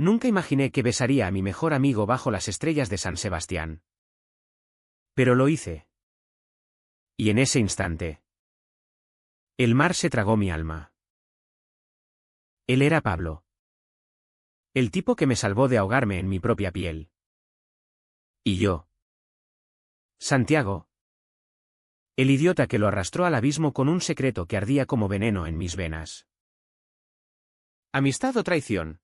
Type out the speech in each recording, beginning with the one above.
Nunca imaginé que besaría a mi mejor amigo bajo las estrellas de San Sebastián. Pero lo hice. Y en ese instante, el mar se tragó mi alma. Él era Pablo. El tipo que me salvó de ahogarme en mi propia piel. Y yo. Santiago. El idiota que lo arrastró al abismo con un secreto que ardía como veneno en mis venas. ¿Amistad o traición?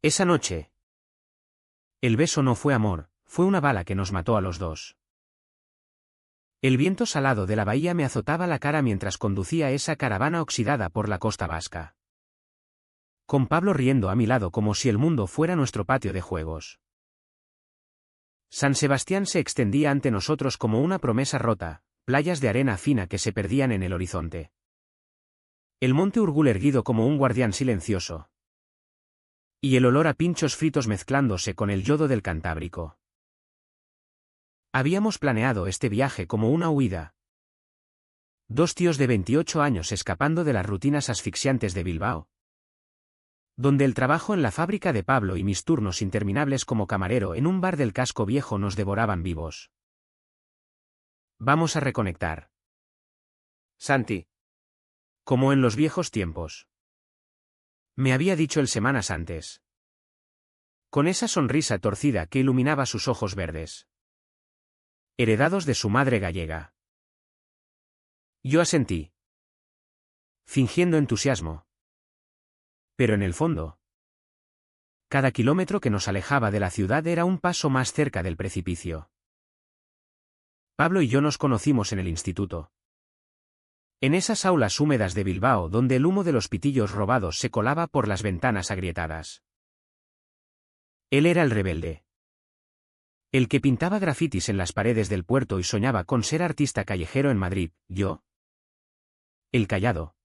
Esa noche. El beso no fue amor, fue una bala que nos mató a los dos. El viento salado de la bahía me azotaba la cara mientras conducía esa caravana oxidada por la costa vasca. Con Pablo riendo a mi lado como si el mundo fuera nuestro patio de juegos. San Sebastián se extendía ante nosotros como una promesa rota, playas de arena fina que se perdían en el horizonte. El monte Urgul erguido como un guardián silencioso. Y el olor a pinchos fritos mezclándose con el yodo del Cantábrico. Habíamos planeado este viaje como una huida. Dos tíos de 28 años escapando de las rutinas asfixiantes de Bilbao. Donde el trabajo en la fábrica de Pablo y mis turnos interminables como camarero en un bar del casco viejo nos devoraban vivos. Vamos a reconectar. Santi. Como en los viejos tiempos. Me había dicho él semanas antes. Con esa sonrisa torcida que iluminaba sus ojos verdes. Heredados de su madre gallega. Yo asentí. Fingiendo entusiasmo. Pero en el fondo. Cada kilómetro que nos alejaba de la ciudad era un paso más cerca del precipicio. Pablo y yo nos conocimos en el instituto. En esas aulas húmedas de Bilbao donde el humo de los pitillos robados se colaba por las ventanas agrietadas. Él era el rebelde. El que pintaba grafitis en las paredes del puerto y soñaba con ser artista callejero en Madrid, yo. El callado.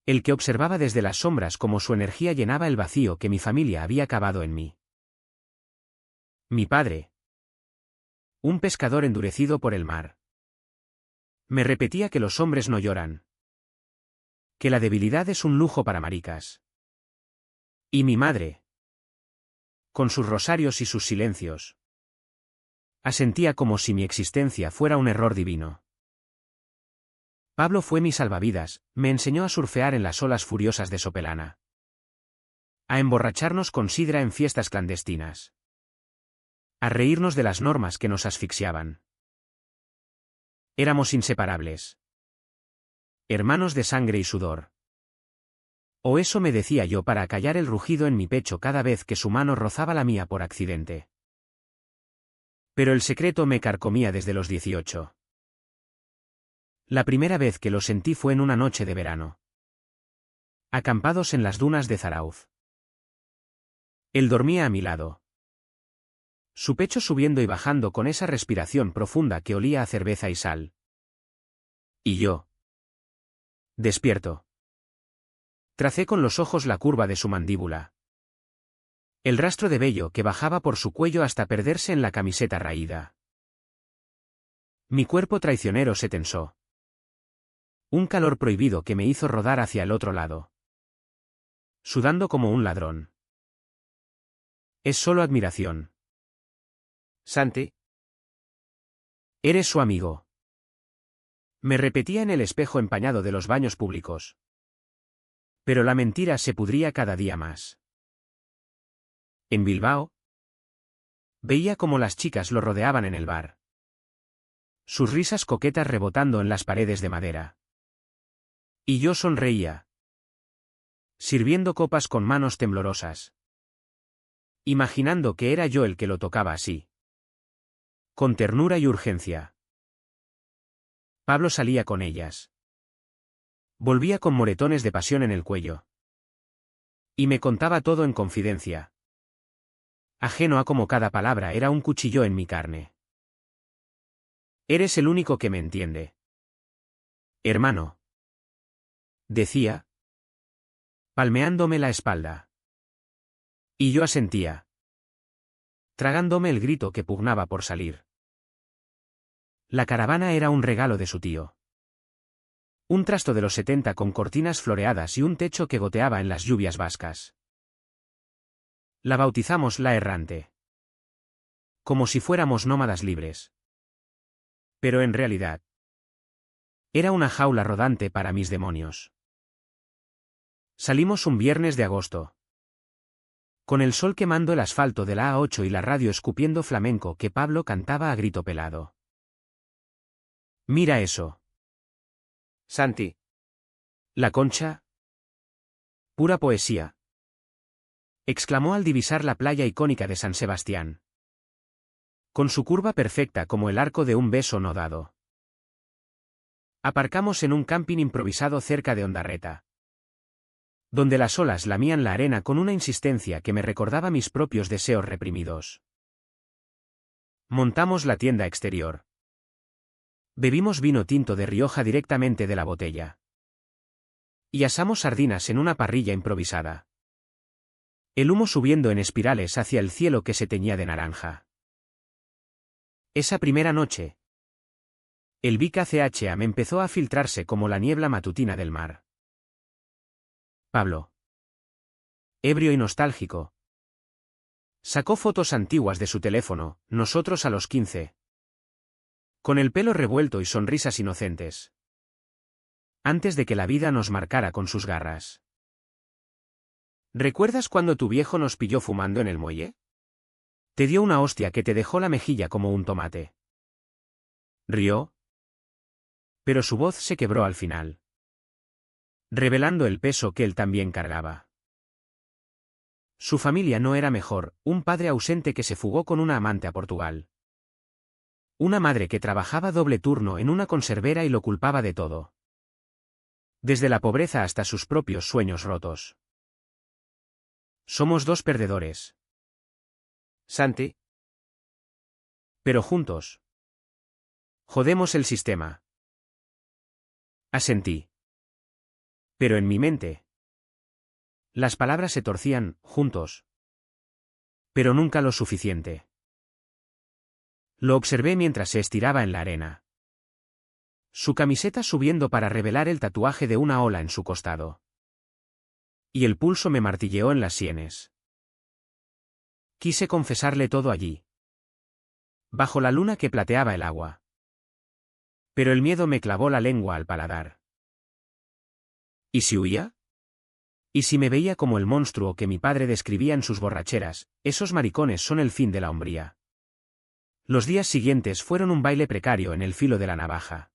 El que observaba desde las sombras cómo su energía llenaba el vacío que mi familia había cavado en mí. Mi padre. Un pescador endurecido por el mar. Me repetía que los hombres no lloran. Que la debilidad es un lujo para maricas. Y mi madre. Con sus rosarios y sus silencios. Asentía como si mi existencia fuera un error divino. Pablo fue mi salvavidas, me enseñó a surfear en las olas furiosas de Sopelana. A emborracharnos con sidra en fiestas clandestinas. A reírnos de las normas que nos asfixiaban. Éramos inseparables. Hermanos de sangre y sudor. O eso me decía yo para acallar el rugido en mi pecho cada vez que su mano rozaba la mía por accidente. Pero el secreto me carcomía desde los 18. La primera vez que lo sentí fue en una noche de verano. Acampados en las dunas de Zarauz. Él dormía a mi lado. Su pecho subiendo y bajando con esa respiración profunda que olía a cerveza y sal. Y yo. Despierto. Tracé con los ojos la curva de su mandíbula. El rastro de vello que bajaba por su cuello hasta perderse en la camiseta raída. Mi cuerpo traicionero se tensó. Un calor prohibido que me hizo rodar hacia el otro lado. Sudando como un ladrón. Es solo admiración. Santi. Eres su amigo. Me repetía en el espejo empañado de los baños públicos. Pero la mentira se pudría cada día más. En Bilbao. Veía cómo las chicas lo rodeaban en el bar. Sus risas coquetas rebotando en las paredes de madera. Y yo sonreía. Sirviendo copas con manos temblorosas. Imaginando que era yo el que lo tocaba así. Con ternura y urgencia. Pablo salía con ellas. Volvía con moretones de pasión en el cuello. Y me contaba todo en confidencia. Ajeno a cómo cada palabra era un cuchillo en mi carne. Eres el único que me entiende. Hermano. Decía. Palmeándome la espalda. Y yo asentía. Tragándome el grito que pugnaba por salir. La caravana era un regalo de su tío. Un trasto de los 70 con cortinas floreadas y un techo que goteaba en las lluvias vascas. La bautizamos La Errante. Como si fuéramos nómadas libres. Pero en realidad, era una jaula rodante para mis demonios. Salimos un viernes de agosto. Con el sol quemando el asfalto de la A8 y la radio escupiendo flamenco que Pablo cantaba a grito pelado. Mira eso. Santi. ¿La Concha? Pura poesía. Exclamó al divisar la playa icónica de San Sebastián. Con su curva perfecta como el arco de un beso no dado. Aparcamos en un camping improvisado cerca de Ondarreta, donde las olas lamían la arena con una insistencia que me recordaba mis propios deseos reprimidos. Montamos la tienda exterior. Bebimos vino tinto de Rioja directamente de la botella. Y asamos sardinas en una parrilla improvisada. El humo subiendo en espirales hacia el cielo que se teñía de naranja. Esa primera noche, el BKCHA me empezó a filtrarse como la niebla matutina del mar. Pablo, ebrio y nostálgico, sacó fotos antiguas de su teléfono, nosotros a los 15. Con el pelo revuelto y sonrisas inocentes. Antes de que la vida nos marcara con sus garras. ¿Recuerdas cuando tu viejo nos pilló fumando en el muelle? Te dio una hostia que te dejó la mejilla como un tomate. Rió. Pero su voz se quebró al final, revelando el peso que él también cargaba. Su familia no era mejor, un padre ausente que se fugó con una amante a Portugal. Una madre que trabajaba doble turno en una conservera y lo culpaba de todo. Desde la pobreza hasta sus propios sueños rotos. Somos dos perdedores. Santi. Pero juntos. Jodemos el sistema. Asentí. Pero en mi mente. Las palabras se torcían, juntos. Pero nunca lo suficiente. Lo observé mientras se estiraba en la arena. Su camiseta subiendo para revelar el tatuaje de una ola en su costado. Y el pulso me martilleó en las sienes. Quise confesarle todo allí. Bajo la luna que plateaba el agua. Pero el miedo me clavó la lengua al paladar. ¿Y si huía? ¿Y si me veía como el monstruo que mi padre describía en sus borracheras? Esos maricones son el fin de la hombría. Los días siguientes fueron un baile precario en el filo de la navaja.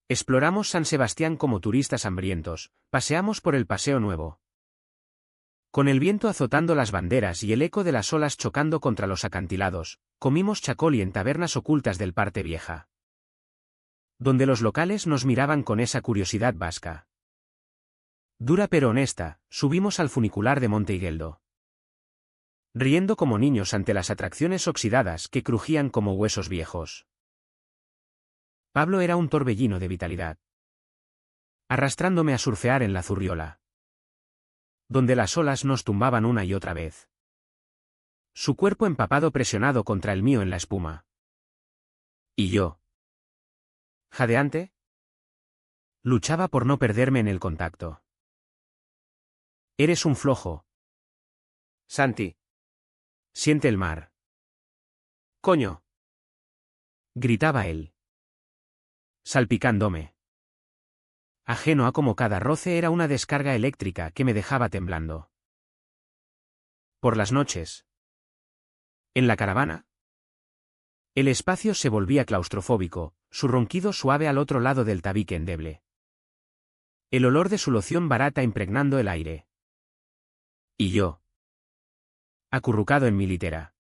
Exploramos San Sebastián como turistas hambrientos, paseamos por el Paseo Nuevo. Con el viento azotando las banderas y el eco de las olas chocando contra los acantilados, comimos chacoli en tabernas ocultas del Parte Vieja. Donde los locales nos miraban con esa curiosidad vasca. Dura pero honesta, subimos al funicular de Monte Higueldo. Riendo como niños ante las atracciones oxidadas que crujían como huesos viejos. Pablo era un torbellino de vitalidad. Arrastrándome a surfear en la Zurriola. Donde las olas nos tumbaban una y otra vez. Su cuerpo empapado presionado contra el mío en la espuma. Y yo. Jadeante. Luchaba por no perderme en el contacto. Eres un flojo. Santi. Siente el mar. Coño. Gritaba él. Salpicándome. Ajeno a cómo cada roce era una descarga eléctrica que me dejaba temblando. Por las noches. En la caravana. El espacio se volvía claustrofóbico, su ronquido suave al otro lado del tabique endeble. El olor de su loción barata impregnando el aire. Y yo. Acurrucado en mi litera.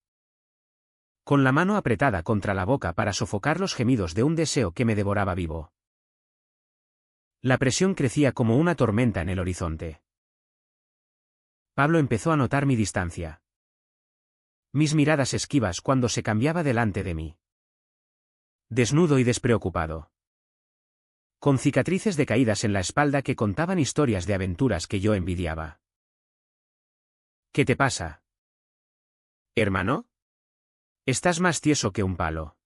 Con la mano apretada contra la boca para sofocar los gemidos de un deseo que me devoraba vivo. La presión crecía como una tormenta en el horizonte. Pablo empezó a notar mi distancia. Mis miradas esquivas cuando se cambiaba delante de mí. Desnudo y despreocupado. Con cicatrices de caídas en la espalda que contaban historias de aventuras que yo envidiaba. ¿Qué te pasa? ¿Hermano? Estás más tieso que un palo.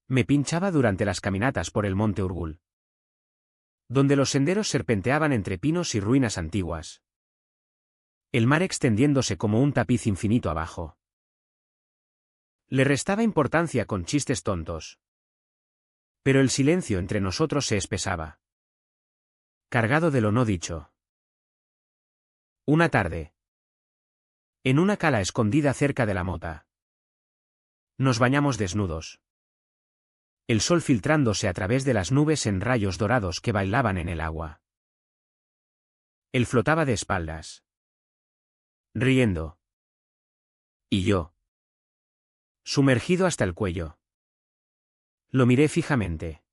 Me pinchaba durante las caminatas por el monte Urgul. Donde los senderos serpenteaban entre pinos y ruinas antiguas. El mar extendiéndose como un tapiz infinito abajo. Le restaba importancia con chistes tontos. Pero el silencio entre nosotros se espesaba, cargado de lo no dicho. Una tarde. En una cala escondida cerca de la mota. Nos bañamos desnudos. El sol filtrándose a través de las nubes en rayos dorados que bailaban en el agua. Él flotaba de espaldas, riendo. Y yo, sumergido hasta el cuello. Lo miré fijamente.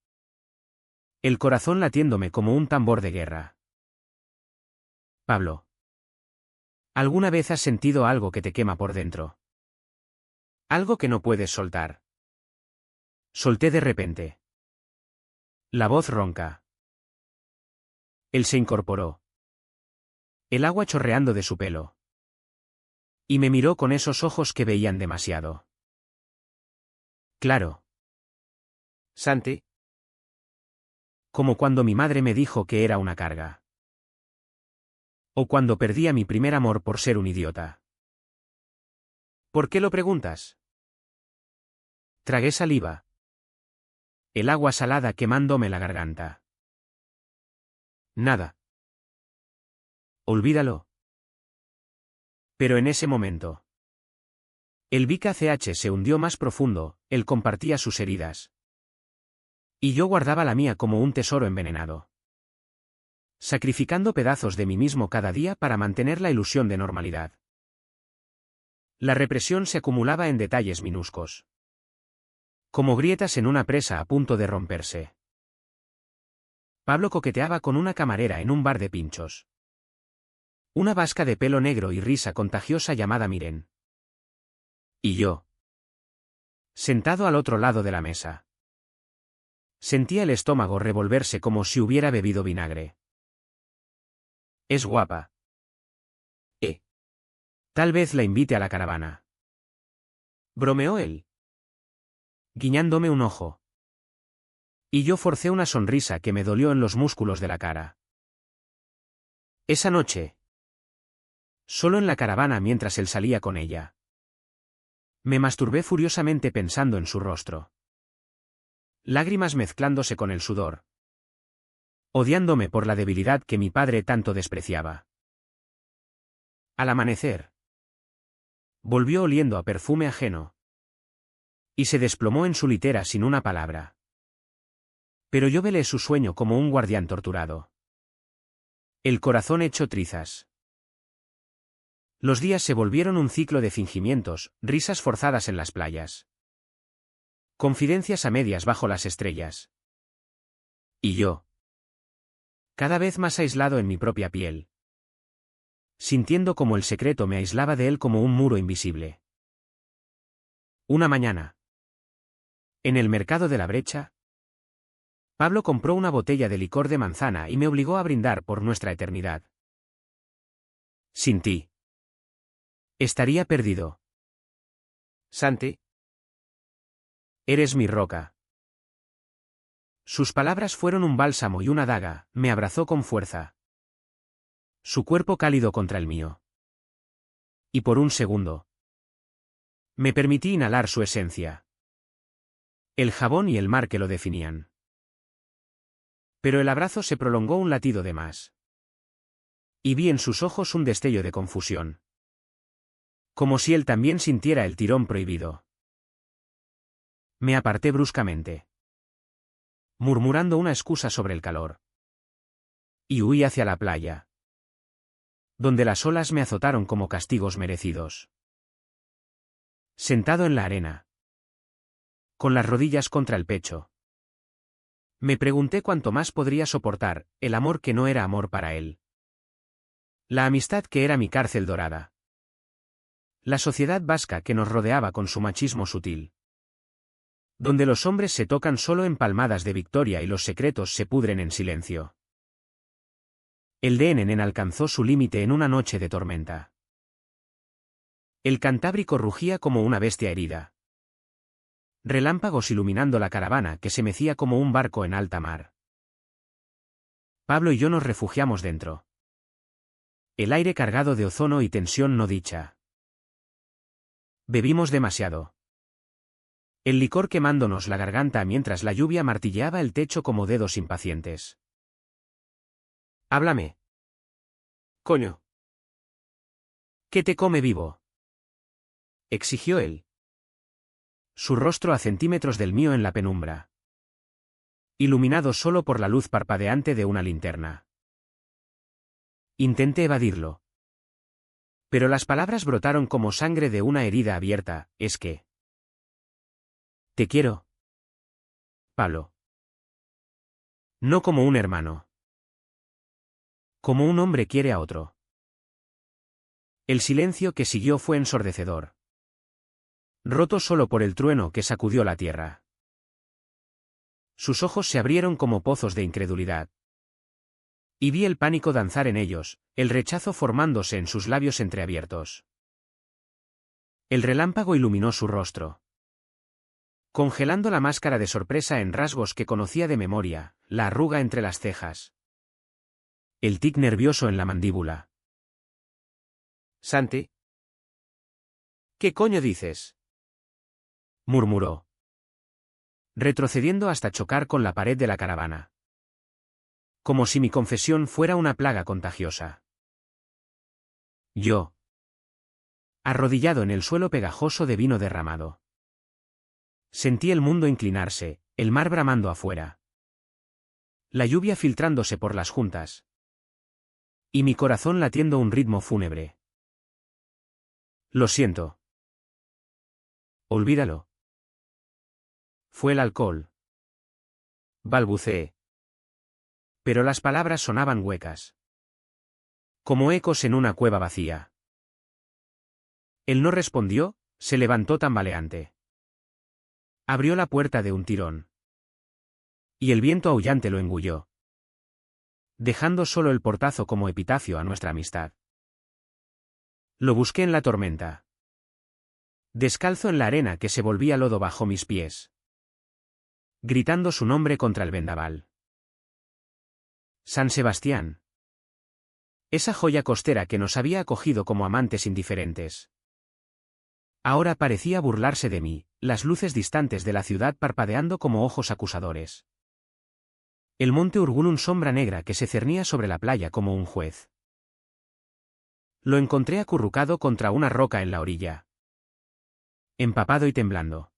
El corazón latiéndome como un tambor de guerra. Pablo. ¿Alguna vez has sentido algo que te quema por dentro? Algo que no puedes soltar. Solté de repente. La voz ronca. Él se incorporó. El agua chorreando de su pelo. Y me miró con esos ojos que veían demasiado. Claro. Santi. Como cuando mi madre me dijo que era una carga. O cuando perdí a mi primer amor por ser un idiota. ¿Por qué lo preguntas? Tragué saliva. El agua salada quemándome la garganta. Nada. Olvídalo. Pero en ese momento. El Vika CH se hundió más profundo, él compartía sus heridas. Y yo guardaba la mía como un tesoro envenenado. Sacrificando pedazos de mí mismo cada día para mantener la ilusión de normalidad. La represión se acumulaba en detalles minúsculos. Como grietas en una presa a punto de romperse. Pablo coqueteaba con una camarera en un bar de pinchos. Una vasca de pelo negro y risa contagiosa llamada Miren. Y yo. Sentado al otro lado de la mesa. Sentía el estómago revolverse como si hubiera bebido vinagre. Es guapa. Tal vez la invite a la caravana. Bromeó él, guiñándome un ojo. Y yo forcé una sonrisa que me dolió en los músculos de la cara. Esa noche. Solo en la caravana mientras él salía con ella. Me masturbé furiosamente pensando en su rostro. Lágrimas mezclándose con el sudor. Odiándome por la debilidad que mi padre tanto despreciaba. Al amanecer. Volvió oliendo a perfume ajeno. Y se desplomó en su litera sin una palabra. Pero yo velé su sueño como un guardián torturado. El corazón hecho trizas. Los días se volvieron un ciclo de fingimientos, risas forzadas en las playas. Confidencias a medias bajo las estrellas. Y yo. Cada vez más aislado en mi propia piel. Sintiendo como el secreto me aislaba de él como un muro invisible. Una mañana. En el mercado de la Brecha. Pablo compró una botella de licor de manzana y me obligó a brindar por nuestra eternidad. Sin ti. Estaría perdido. Santi. Eres mi roca. Sus palabras fueron un bálsamo y una daga, me abrazó con fuerza. Su cuerpo cálido contra el mío. Y por un segundo. Me permití inhalar su esencia. El jabón y el mar que lo definían. Pero el abrazo se prolongó un latido de más. Y vi en sus ojos un destello de confusión. Como si él también sintiera el tirón prohibido. Me aparté bruscamente. Murmurando una excusa sobre el calor. Y huí hacia la playa. Donde las olas me azotaron como castigos merecidos. Sentado en la arena. Con las rodillas contra el pecho. Me pregunté cuánto más podría soportar, el amor que no era amor para él. La amistad que era mi cárcel dorada. La sociedad vasca que nos rodeaba con su machismo sutil. Donde los hombres se tocan solo en palmadas de victoria y los secretos se pudren en silencio. El DNN alcanzó su límite en una noche de tormenta. El Cantábrico rugía como una bestia herida. Relámpagos iluminando la caravana que se mecía como un barco en alta mar. Pablo y yo nos refugiamos dentro. El aire cargado de ozono y tensión no dicha. Bebimos demasiado. El licor quemándonos la garganta mientras la lluvia martilleaba el techo como dedos impacientes. Háblame. Coño. ¿Qué te come vivo?, exigió él. Su rostro a centímetros del mío en la penumbra, iluminado solo por la luz parpadeante de una linterna. Intenté evadirlo. Pero las palabras brotaron como sangre de una herida abierta. Es que... Te quiero, Pablo. No como un hermano. Como un hombre quiere a otro. El silencio que siguió fue ensordecedor, roto solo por el trueno que sacudió la tierra. Sus ojos se abrieron como pozos de incredulidad. Y vi el pánico danzar en ellos, el rechazo formándose en sus labios entreabiertos. El relámpago iluminó su rostro, congelando la máscara de sorpresa en rasgos que conocía de memoria, la arruga entre las cejas, el tic nervioso en la mandíbula. Santi. ¿Qué coño dices?, murmuró, retrocediendo hasta chocar con la pared de la caravana. Como si mi confesión fuera una plaga contagiosa. Yo, arrodillado en el suelo pegajoso de vino derramado. Sentí el mundo inclinarse, el mar bramando afuera. La lluvia filtrándose por las juntas. Y mi corazón latiendo un ritmo fúnebre. Lo siento. Olvídalo. Fue el alcohol. Balbuceé. Pero las palabras sonaban huecas, como ecos en una cueva vacía. Él no respondió, se levantó tambaleante. Abrió la puerta de un tirón. Y el viento aullante lo engulló, dejando solo el portazo como epitafio a nuestra amistad. Lo busqué en la tormenta, descalzo en la arena que se volvía lodo bajo mis pies, gritando su nombre contra el vendaval. San Sebastián. Esa joya costera que nos había acogido como amantes indiferentes. Ahora parecía burlarse de mí, las luces distantes de la ciudad parpadeando como ojos acusadores. El monte Urgunun sombra negra que se cernía sobre la playa como un juez. Lo encontré acurrucado contra una roca en la orilla, empapado y temblando,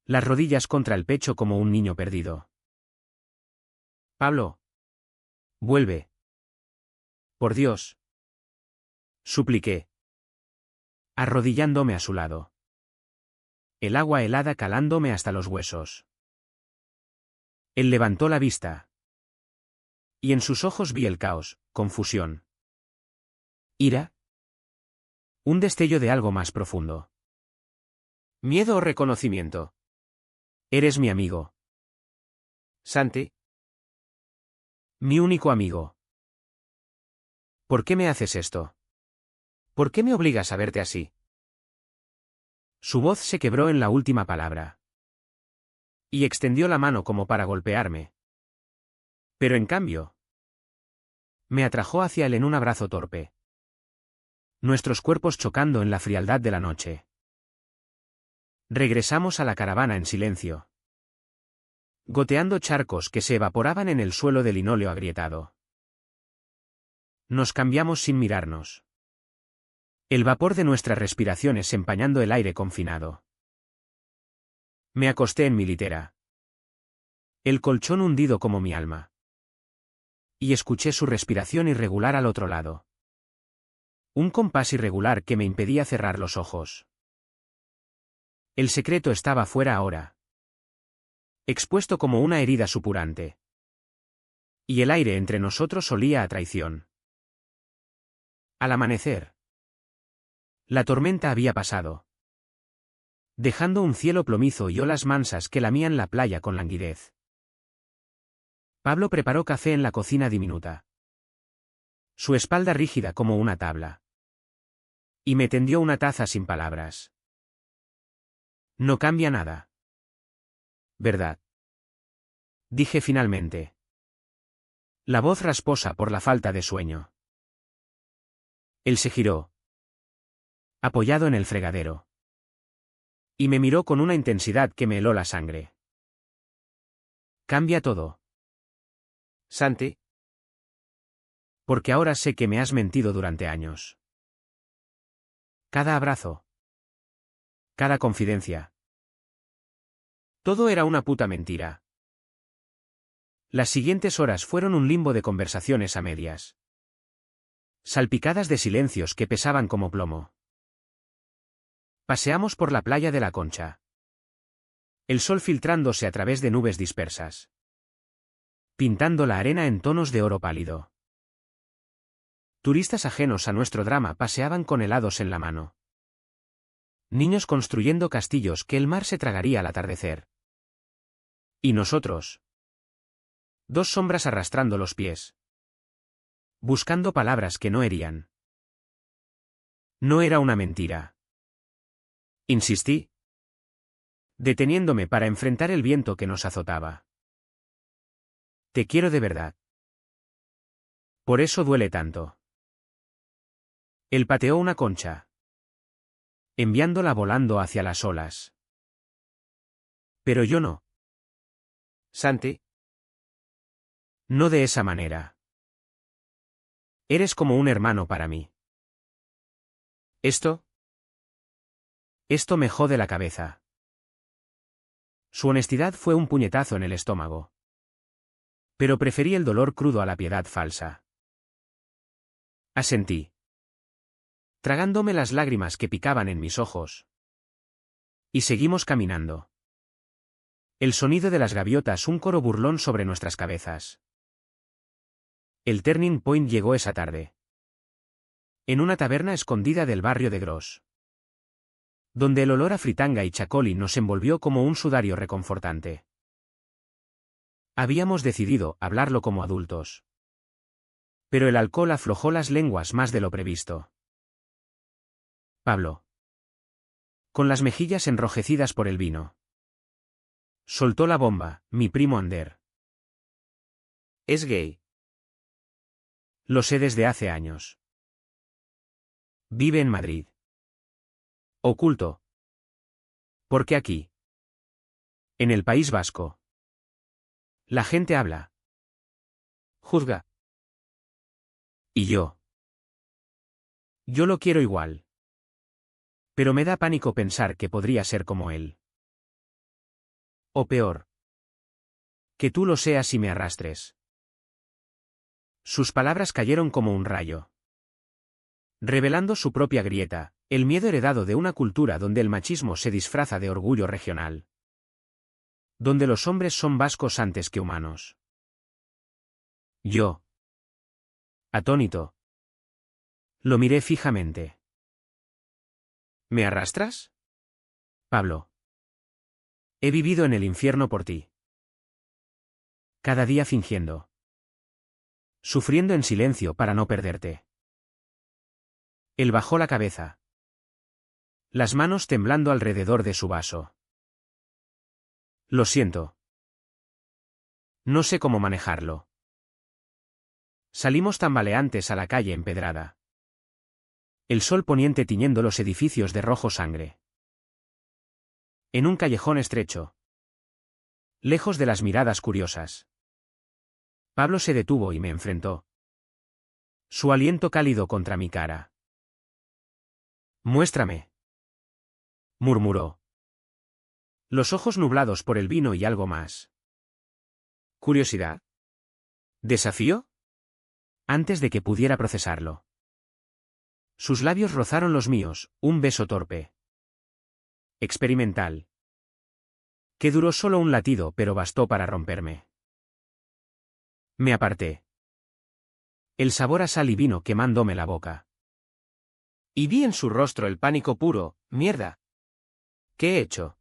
las rodillas contra el pecho como un niño perdido. Pablo. Vuelve. Por Dios. Supliqué, arrodillándome a su lado. El agua helada calándome hasta los huesos. Él levantó la vista. Y en sus ojos vi el caos, confusión. ¿Ira? Un destello de algo más profundo. ¿Miedo o reconocimiento? Eres mi amigo. Santi. Mi único amigo. ¿Por qué me haces esto? ¿Por qué me obligas a verte así? Su voz se quebró en la última palabra. Y extendió la mano como para golpearme. Pero en cambio, me atrajo hacia él en un abrazo torpe. Nuestros cuerpos chocando en la frialdad de la noche. Regresamos a la caravana en silencio, goteando charcos que se evaporaban en el suelo de linóleo agrietado. Nos cambiamos sin mirarnos. El vapor de nuestras respiraciones empañando el aire confinado. Me acosté en mi litera. El colchón hundido como mi alma. Y escuché su respiración irregular al otro lado. Un compás irregular que me impedía cerrar los ojos. El secreto estaba fuera ahora, expuesto como una herida supurante. Y el aire entre nosotros olía a traición. Al amanecer, la tormenta había pasado, dejando un cielo plomizo y olas mansas que lamían la playa con languidez. Pablo preparó café en la cocina diminuta, su espalda rígida como una tabla. Y me tendió una taza sin palabras. No cambia nada, ¿verdad?, dije finalmente. La voz rasposa por la falta de sueño. Él se giró, apoyado en el fregadero, y me miró con una intensidad que me heló la sangre. Cambia todo. Santi, Porque ahora sé que me has mentido durante años. Cada abrazo. Cada confidencia. Todo era una puta mentira. Las siguientes horas fueron un limbo de conversaciones a medias, salpicadas de silencios que pesaban como plomo. Paseamos por la playa de la Concha. El sol filtrándose a través de nubes dispersas, pintando la arena en tonos de oro pálido. Turistas ajenos a nuestro drama paseaban con helados en la mano. Niños construyendo castillos que el mar se tragaría al atardecer. Y nosotros. Dos sombras arrastrando los pies, buscando palabras que no herían. No era una mentira. Insistí, deteniéndome para enfrentar el viento que nos azotaba. Te quiero de verdad. Por eso duele tanto. Él pateó una concha, enviándola volando hacia las olas. Pero yo no. Santi, No de esa manera. Eres como un hermano para mí. ¿esto? Esto me jode la cabeza. Su honestidad fue un puñetazo en el estómago. Pero preferí el dolor crudo a la piedad falsa. Asentí, tragándome las lágrimas que picaban en mis ojos. Y seguimos caminando. El sonido de las gaviotas, un coro burlón sobre nuestras cabezas. El turning point llegó esa tarde. En una taberna escondida del barrio de Gros, donde el olor a fritanga y chacoli nos envolvió como un sudario reconfortante. Habíamos decidido hablarlo como adultos. Pero el alcohol aflojó las lenguas más de lo previsto. Pablo, con las mejillas enrojecidas por el vino, soltó la bomba, mi primo Ander. Es gay. Lo sé desde hace años. Vive en Madrid. Oculto. ¿Por qué aquí? En el País Vasco. La gente habla. Juzga. ¿Y yo? Yo lo quiero igual. Pero me da pánico pensar que podría ser como él. O peor. Que tú lo seas y me arrastres. Sus palabras cayeron como un rayo, revelando su propia grieta, el miedo heredado de una cultura donde el machismo se disfraza de orgullo regional. Donde los hombres son vascos antes que humanos. Yo, atónito, lo miré fijamente. ¿Me arrastras? Pablo. He vivido en el infierno por ti. Cada día fingiendo. Sufriendo en silencio para no perderte. Él bajó la cabeza, las manos temblando alrededor de su vaso. Lo siento. No sé cómo manejarlo. Salimos tambaleantes a la calle empedrada. El sol poniente tiñendo los edificios de rojo sangre. En un callejón estrecho, lejos de las miradas curiosas, Pablo se detuvo y me enfrentó. Su aliento cálido contra mi cara. Muéstrame, murmuró. Los ojos nublados por el vino y algo más. ¿Curiosidad? ¿Desafío? Antes de que pudiera procesarlo. Sus labios rozaron los míos, un beso torpe. Experimental. Que duró solo un latido pero bastó para romperme. Me aparté. El sabor a sal y vino quemándome la boca. Y vi en su rostro el pánico puro. Mierda. ¿Qué he hecho?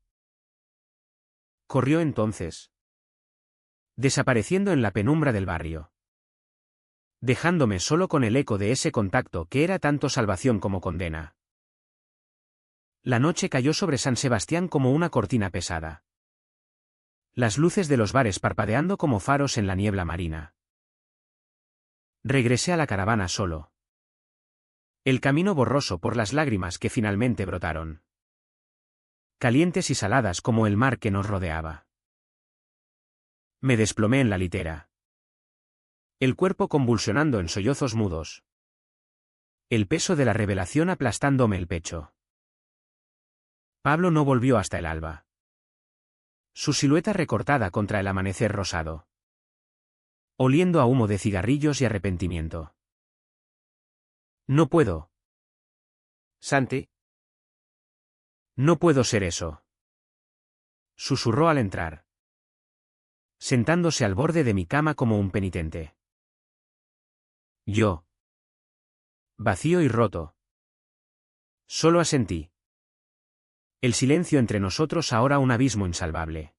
Corrió entonces, desapareciendo en la penumbra del barrio, dejándome solo con el eco de ese contacto que era tanto salvación como condena. La noche cayó sobre San Sebastián como una cortina pesada. Las luces de los bares parpadeando como faros en la niebla marina. Regresé a la caravana solo. El camino borroso por las lágrimas que finalmente brotaron. Calientes y saladas como el mar que nos rodeaba. Me desplomé en la litera. El cuerpo convulsionando en sollozos mudos. El peso de la revelación aplastándome el pecho. Pablo no volvió hasta el alba. Su silueta recortada contra el amanecer rosado. Oliendo a humo de cigarrillos y arrepentimiento. No puedo. Santi. No puedo ser eso. Susurró al entrar. Sentándose al borde de mi cama como un penitente. Yo. Vacío y roto. Solo asentí. El silencio entre nosotros ahora un abismo insalvable.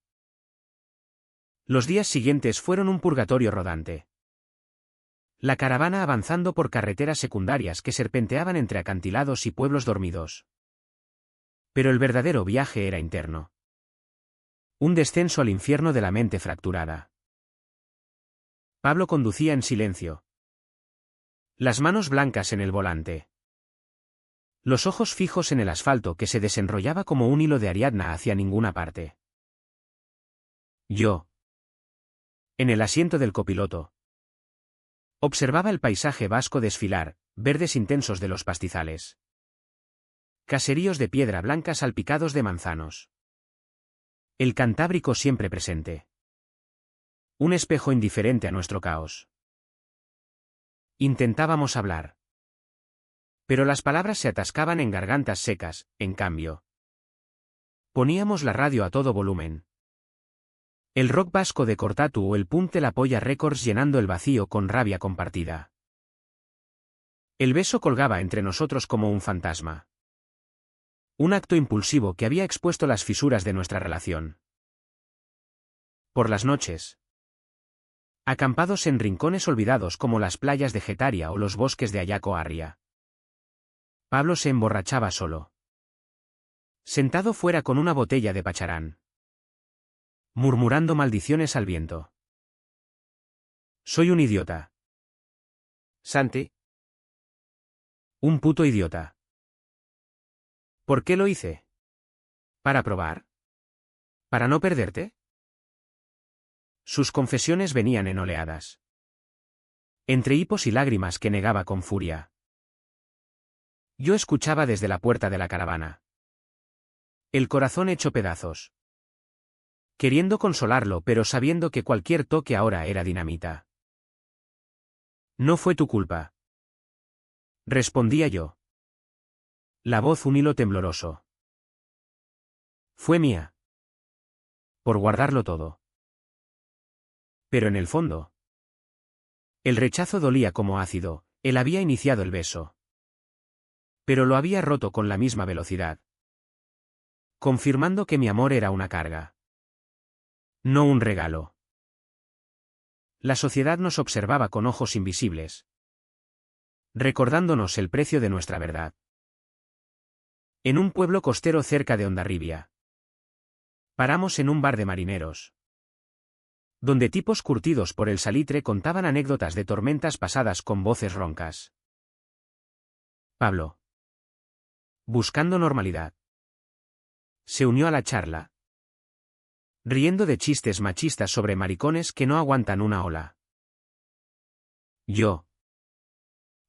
Los días siguientes fueron un purgatorio rodante. La caravana avanzando por carreteras secundarias que serpenteaban entre acantilados y pueblos dormidos. Pero el verdadero viaje era interno. Un descenso al infierno de la mente fracturada. Pablo conducía en silencio. Las manos blancas en el volante. Los ojos fijos en el asfalto que se desenrollaba como un hilo de Ariadna hacia ninguna parte. Yo. En el asiento del copiloto. Observaba el paisaje vasco desfilar, verdes intensos de los pastizales. Caseríos de piedra blanca salpicados de manzanos. El Cantábrico siempre presente. Un espejo indiferente a nuestro caos. Intentábamos hablar. Pero las palabras se atascaban en gargantas secas, en cambio. Poníamos la radio a todo volumen. El rock vasco de Cortatu o el punk de la Polla Records llenando el vacío con rabia compartida. El beso colgaba entre nosotros como un fantasma. Un acto impulsivo que había expuesto las fisuras de nuestra relación. Por las noches. Acampados en rincones olvidados como las playas de Getaria o los bosques de Ayaco Arria. Pablo se emborrachaba solo. Sentado fuera con una botella de pacharán. Murmurando maldiciones al viento. Soy un idiota. Santi. Un puto idiota. ¿Por qué lo hice? ¿Para probar? ¿Para no perderte? Sus confesiones venían en oleadas. Entre hipos y lágrimas que negaba con furia. Yo escuchaba desde la puerta de la caravana. El corazón hecho pedazos. Queriendo consolarlo pero sabiendo que cualquier toque ahora era dinamita. No fue tu culpa. Respondía yo. La voz un hilo tembloroso. Fue mía. Por guardarlo todo. Pero en el fondo. El rechazo dolía como ácido, él había iniciado el beso. Pero lo había roto con la misma velocidad. Confirmando que mi amor era una carga. No un regalo. La sociedad nos observaba con ojos invisibles. Recordándonos el precio de nuestra verdad. En un pueblo costero cerca de Hondarribia. Paramos en un bar de marineros. Donde tipos curtidos por el salitre contaban anécdotas de tormentas pasadas con voces roncas. Pablo. Buscando normalidad. Se unió a la charla. Riendo de chistes machistas sobre maricones que no aguantan una ola. Yo.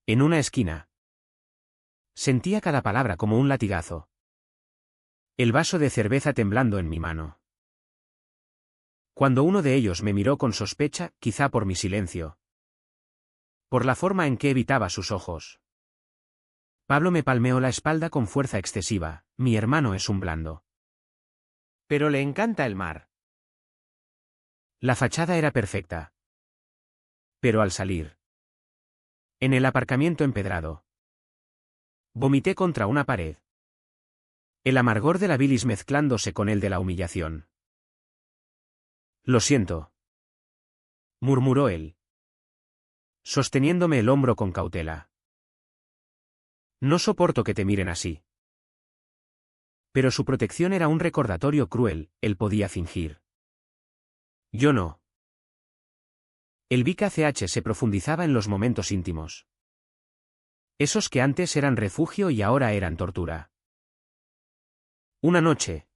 En una esquina. Sentía cada palabra como un latigazo. El vaso de cerveza temblando en mi mano. Cuando uno de ellos me miró con sospecha, quizá por mi silencio. Por la forma en que evitaba sus ojos. Pablo me palmeó la espalda con fuerza excesiva, mi hermano es un blando. Pero le encanta el mar. La fachada era perfecta. Pero al salir. En el aparcamiento empedrado. Vomité contra una pared. El amargor de la bilis mezclándose con el de la humillación. Lo siento. Murmuró él. Sosteniéndome el hombro con cautela. No soporto que te miren así. Pero su protección era un recordatorio cruel, él podía fingir. Yo no. El BKCH se profundizaba en los momentos íntimos. Esos que antes eran refugio y ahora eran tortura. Una noche.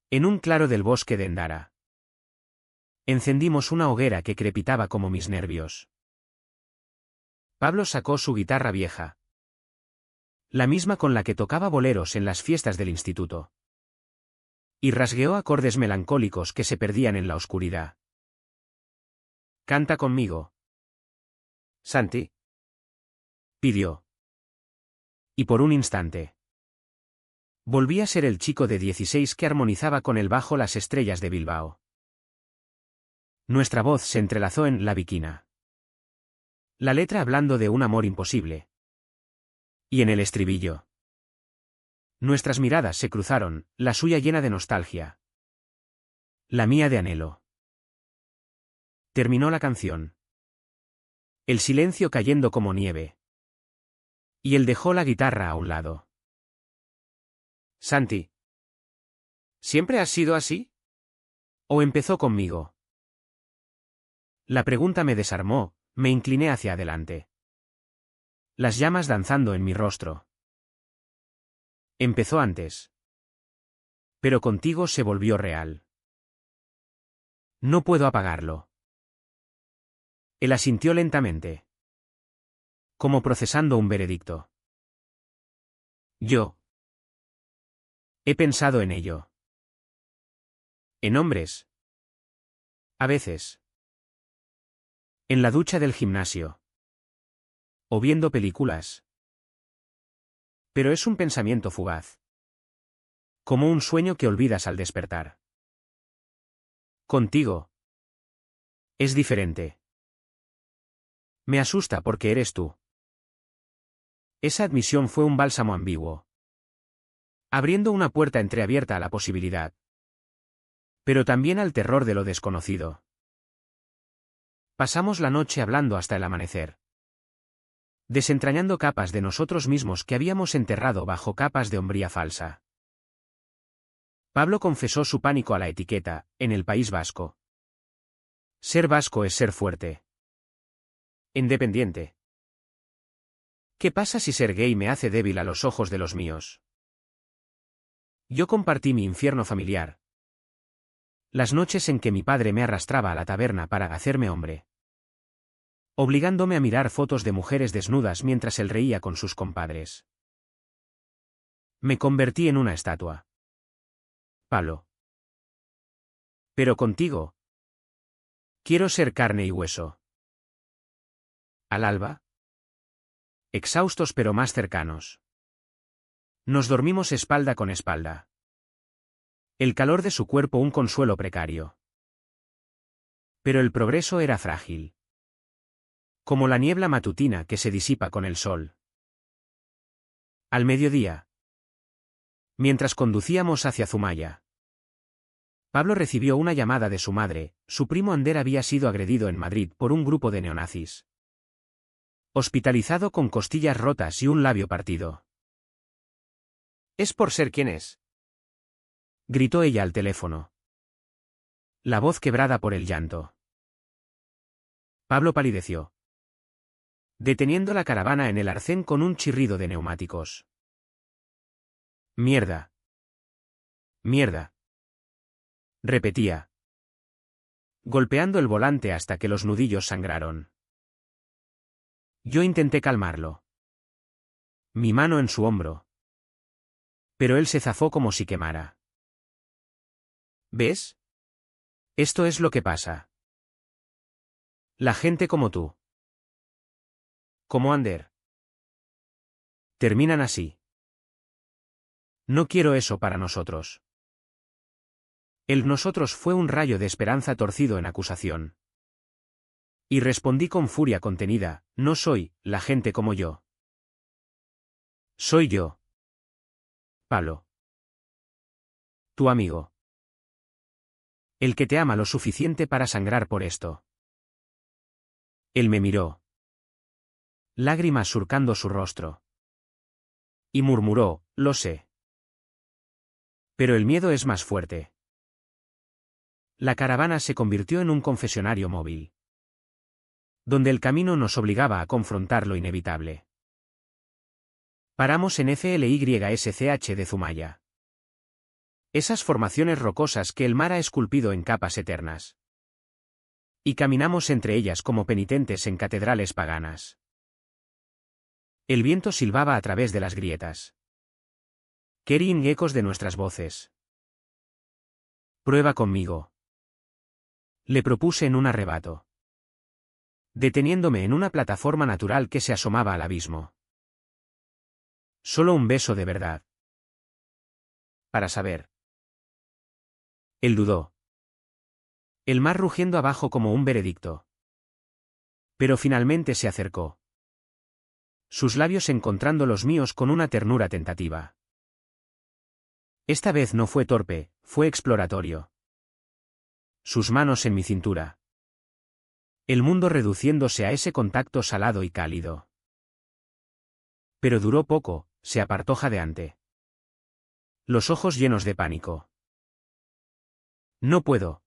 En un claro del bosque de Endara. Encendimos una hoguera que crepitaba como mis nervios. Pablo sacó su guitarra vieja. La misma con la que tocaba boleros en las fiestas del instituto. Y rasgueó acordes melancólicos que se perdían en la oscuridad. «Canta conmigo, Santi». pidió. Y por un instante. Volví a ser el chico de 16 que armonizaba con el bajo las estrellas de Bilbao. Nuestra voz se entrelazó en La Viquina. La letra hablando de un amor imposible. Y en el estribillo. Nuestras miradas se cruzaron, la suya llena de nostalgia. La mía de anhelo. Terminó la canción. El silencio cayendo como nieve. Y él dejó la guitarra a un lado. Santi. ¿Siempre has sido así? ¿O empezó conmigo? La pregunta me desarmó, me incliné hacia adelante. Las llamas danzando en mi rostro. Empezó antes. Pero contigo se volvió real. No puedo apagarlo. Él asintió lentamente. Como procesando un veredicto. Yo. He pensado en ello. En hombres. A veces. En la ducha del gimnasio. O viendo películas. Pero es un pensamiento fugaz. Como un sueño que olvidas al despertar. Contigo. Es diferente. Me asusta porque eres tú. Esa admisión fue un bálsamo ambiguo. Abriendo una puerta entreabierta a la posibilidad. Pero también al terror de lo desconocido. Pasamos la noche hablando hasta el amanecer. Desentrañando capas de nosotros mismos que habíamos enterrado bajo capas de hombría falsa. Pablo confesó su pánico a la etiqueta, en el País Vasco. Ser vasco es ser fuerte. Independiente. ¿Qué pasa si ser gay me hace débil a los ojos de los míos? Yo compartí mi infierno familiar. Las noches en que mi padre me arrastraba a la taberna para hacerme hombre. Obligándome a mirar fotos de mujeres desnudas mientras él reía con sus compadres. Me convertí en una estatua. Pablo. Pero contigo. Quiero ser carne y hueso. Al alba. Exhaustos pero más cercanos. Nos dormimos espalda con espalda. El calor de su cuerpo un consuelo precario. Pero el progreso era frágil. Como la niebla matutina que se disipa con el sol. Al mediodía. Mientras conducíamos hacia Zumaya. Pablo recibió una llamada de su madre, su primo Ander había sido agredido en Madrid por un grupo de neonazis. Hospitalizado con costillas rotas y un labio partido. ¿Es por ser quien es? Gritó ella al teléfono. La voz quebrada por el llanto. Pablo palideció. Deteniendo la caravana en el arcén con un chirrido de neumáticos. Mierda. Mierda. Repetía. Golpeando el volante hasta que los nudillos sangraron. Yo intenté calmarlo. Mi mano en su hombro. Pero él se zafó como si quemara. ¿Ves? Esto es lo que pasa. La gente como tú. Como Ander. Terminan así. No quiero eso para nosotros. El nosotros fue un rayo de esperanza torcido en acusación. Y respondí con furia contenida, no soy, la gente como yo. Soy yo. Pablo. Tu amigo. El que te ama lo suficiente para sangrar por esto. Él me miró. Lágrimas surcando su rostro. Y murmuró, lo sé. Pero el miedo es más fuerte. La caravana se convirtió en un confesionario móvil. Donde el camino nos obligaba a confrontar lo inevitable. Paramos en FLYSCH de Zumaya. Esas formaciones rocosas que el mar ha esculpido en capas eternas. Y caminamos entre ellas como penitentes en catedrales paganas. El viento silbaba a través de las grietas. Querían ecos de nuestras voces. Prueba conmigo. Le propuse en un arrebato. Deteniéndome en una plataforma natural que se asomaba al abismo. Solo un beso de verdad. Para saber. Él dudó. El mar rugiendo abajo como un veredicto. Pero finalmente se acercó. Sus labios encontrando los míos con una ternura tentativa. Esta vez no fue torpe, fue exploratorio. Sus manos en mi cintura. El mundo reduciéndose a ese contacto salado y cálido. Pero duró poco, se apartó jadeante. Los ojos llenos de pánico. No puedo.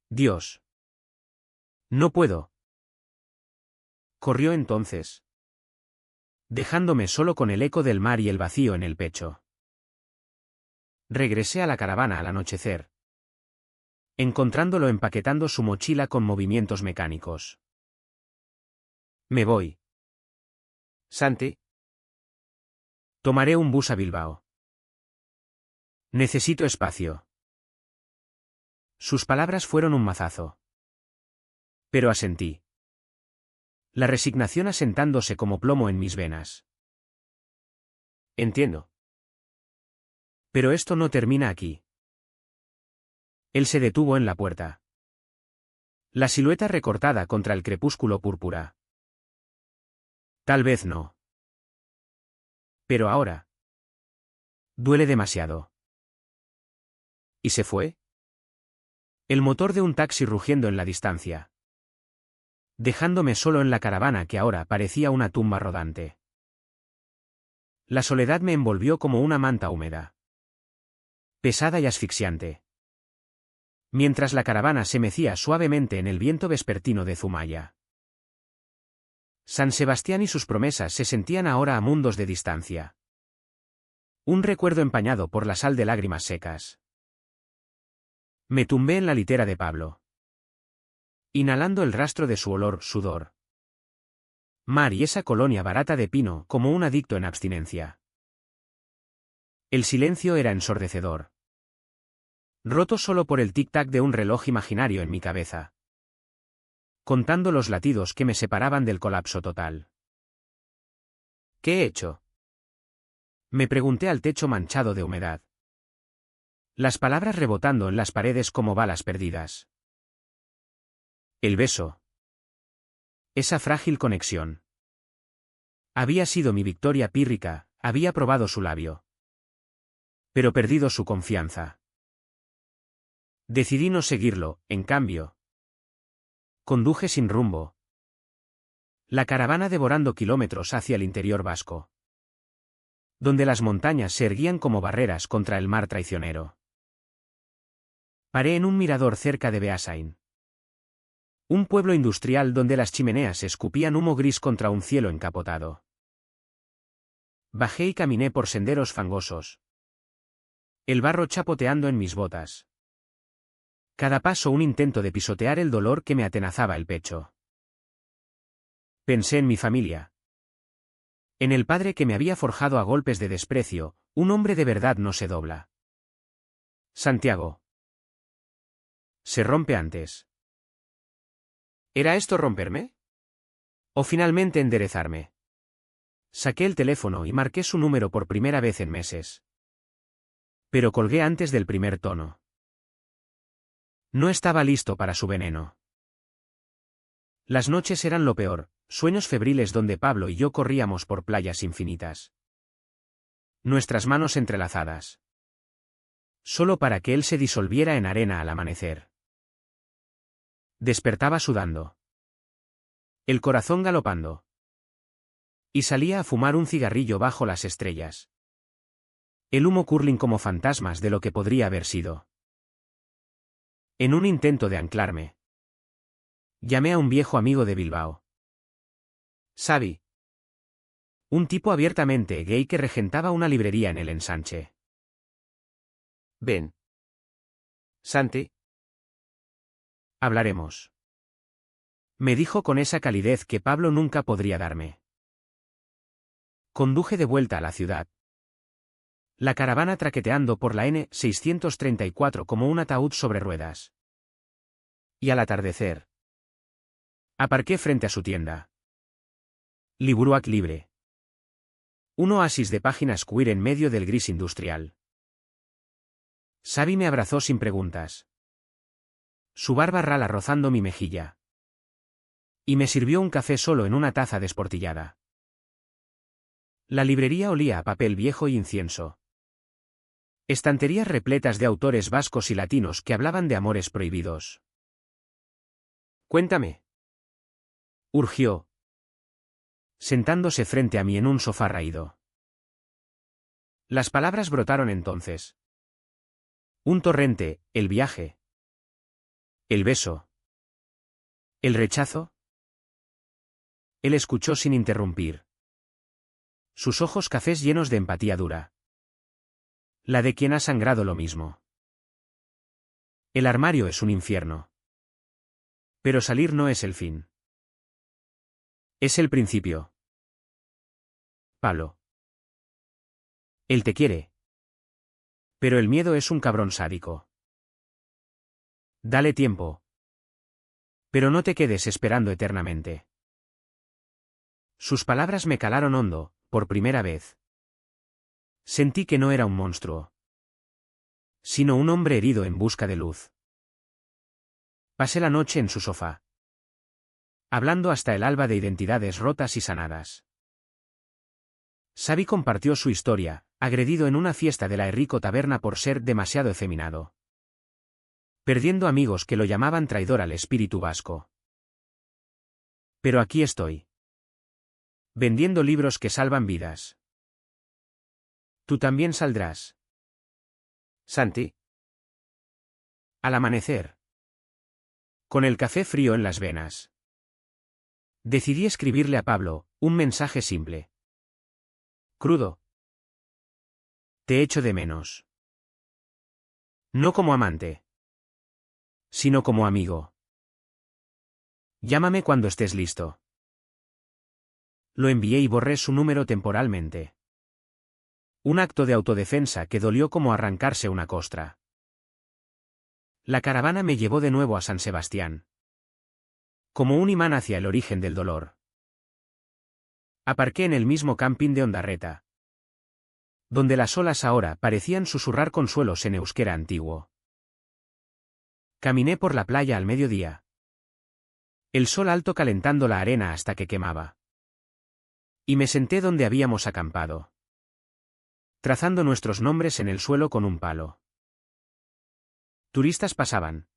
Dios. No puedo. Corrió entonces. Dejándome solo con el eco del mar y el vacío en el pecho. Regresé a la caravana al anochecer. Encontrándolo empaquetando su mochila con movimientos mecánicos. Me voy. Santi. Tomaré un bus a Bilbao. Necesito espacio. Sus palabras fueron un mazazo. Pero asentí. La resignación asentándose como plomo en mis venas. Entiendo. Pero esto no termina aquí. Él se detuvo en la puerta. La silueta recortada contra el crepúsculo púrpura. Tal vez no. Pero ahora. Duele demasiado. ¿Y se fue? El motor de un taxi rugiendo en la distancia. Dejándome solo en la caravana que ahora parecía una tumba rodante. La soledad me envolvió como una manta húmeda. Pesada y asfixiante. Mientras la caravana se mecía suavemente en el viento vespertino de Zumaya. San Sebastián y sus promesas se sentían ahora a mundos de distancia. Un recuerdo empañado por la sal de lágrimas secas. Me tumbé en la litera de Pablo. Inhalando el rastro de su olor, sudor. Mar y esa colonia barata de pino como un adicto en abstinencia. El silencio era ensordecedor. Roto solo por el tic-tac de un reloj imaginario en mi cabeza. Contando los latidos que me separaban del colapso total. ¿Qué he hecho? Me pregunté al techo manchado de humedad. Las palabras rebotando en las paredes como balas perdidas. El beso. Esa frágil conexión. Había sido mi victoria pírrica, había probado su labio. Pero perdido su confianza. Decidí no seguirlo, en cambio. Conduje sin rumbo. La caravana devorando kilómetros hacia el interior vasco. Donde las montañas se erguían como barreras contra el mar traicionero. Paré en un mirador cerca de Beasain. Un pueblo industrial donde las chimeneas escupían humo gris contra un cielo encapotado. Bajé y caminé por senderos fangosos. El barro chapoteando en mis botas. Cada paso un intento de pisotear el dolor que me atenazaba el pecho. Pensé en mi familia. En el padre que me había forjado a golpes de desprecio, un hombre de verdad no se dobla. Santiago. Se rompe antes. ¿Era esto romperme? O finalmente enderezarme. Saqué el teléfono y marqué su número por primera vez en meses. Pero colgué antes del primer tono. No estaba listo para su veneno. Las noches eran lo peor, sueños febriles donde Pablo y yo corríamos por playas infinitas. Nuestras manos entrelazadas. Solo para que él se disolviera en arena al amanecer. Despertaba sudando. El corazón galopando. Y salía a fumar un cigarrillo bajo las estrellas. El humo curling como fantasmas de lo que podría haber sido. En un intento de anclarme. Llamé a un viejo amigo de Bilbao. Xavi. Un tipo abiertamente gay que regentaba una librería en el ensanche. Ven. Santi. Hablaremos. Me dijo con esa calidez que Pablo nunca podría darme. Conduje de vuelta a la ciudad. La caravana traqueteando por la N634 como un ataúd sobre ruedas. Y al atardecer. Aparqué frente a su tienda. Liburuac libre. Un oasis de páginas queer en medio del gris industrial. Xavi me abrazó sin preguntas. Su barba rala rozando mi mejilla. Y me sirvió un café solo en una taza desportillada. La librería olía a papel viejo y incienso. Estanterías repletas de autores vascos y latinos que hablaban de amores prohibidos. Cuéntame. Urgió, sentándose frente a mí en un sofá raído. Las palabras brotaron entonces. Un torrente, el viaje. El beso. El rechazo. Él escuchó sin interrumpir. Sus ojos cafés llenos de empatía dura. La de quien ha sangrado lo mismo. El armario es un infierno. Pero salir no es el fin. Es el principio. Pablo. Él te quiere. Pero el miedo es un cabrón sádico. Dale tiempo. Pero no te quedes esperando eternamente. Sus palabras me calaron hondo, por primera vez. Sentí que no era un monstruo, sino un hombre herido en busca de luz. Pasé la noche en su sofá, hablando hasta el alba de identidades rotas y sanadas. Xavi compartió su historia, agredido en una fiesta de la Errico Taberna por ser demasiado efeminado. Perdiendo amigos que lo llamaban traidor al espíritu vasco. Pero aquí estoy. Vendiendo libros que salvan vidas. Tú también saldrás. Santi. Al amanecer. Con el café frío en las venas. Decidí escribirle a Pablo, un mensaje simple. Crudo. Te echo de menos. No como amante. Sino como amigo. Llámame cuando estés listo. Lo envié y borré su número temporalmente. Un acto de autodefensa que dolió como arrancarse una costra. La caravana me llevó de nuevo a San Sebastián. Como un imán hacia el origen del dolor. Aparqué en el mismo camping de Ondarreta. Donde las olas ahora parecían susurrar consuelos en euskera antiguo. Caminé por la playa al mediodía. El sol alto calentando la arena hasta que quemaba. Y me senté donde habíamos acampado. Trazando nuestros nombres en el suelo con un palo. Turistas pasaban.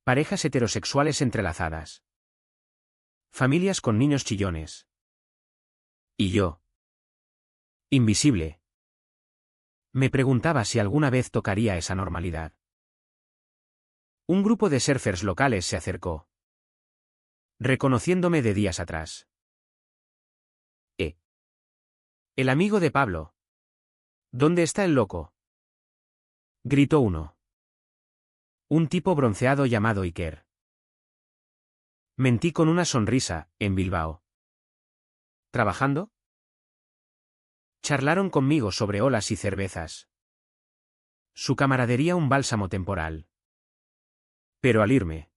Parejas heterosexuales entrelazadas. Familias con niños chillones. Y yo. Invisible. Me preguntaba si alguna vez tocaría esa normalidad. Un grupo de surfers locales se acercó. Reconociéndome de días atrás. El amigo de Pablo. ¿Dónde está el loco? Gritó uno. Un tipo bronceado llamado Iker. Mentí con una sonrisa, en Bilbao. ¿Trabajando? Charlaron conmigo sobre olas y cervezas. Su camaradería un bálsamo temporal. Pero al irme,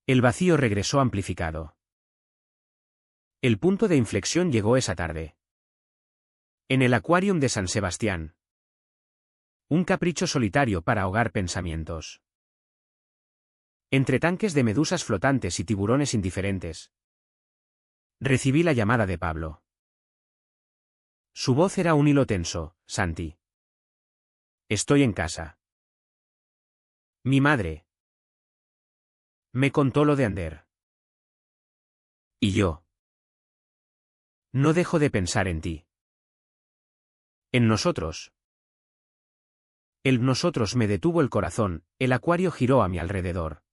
el vacío regresó amplificado. El punto de inflexión llegó esa tarde. En el Aquarium de San Sebastián. Un capricho solitario para ahogar pensamientos. Entre tanques de medusas flotantes y tiburones indiferentes. Recibí la llamada de Pablo. Su voz era un hilo tenso, Santi. Estoy en casa. Mi madre. Me contó lo de Ander. Y yo. No dejo de pensar en ti. En nosotros. El nosotros me detuvo el corazón, el acuario giró a mi alrededor.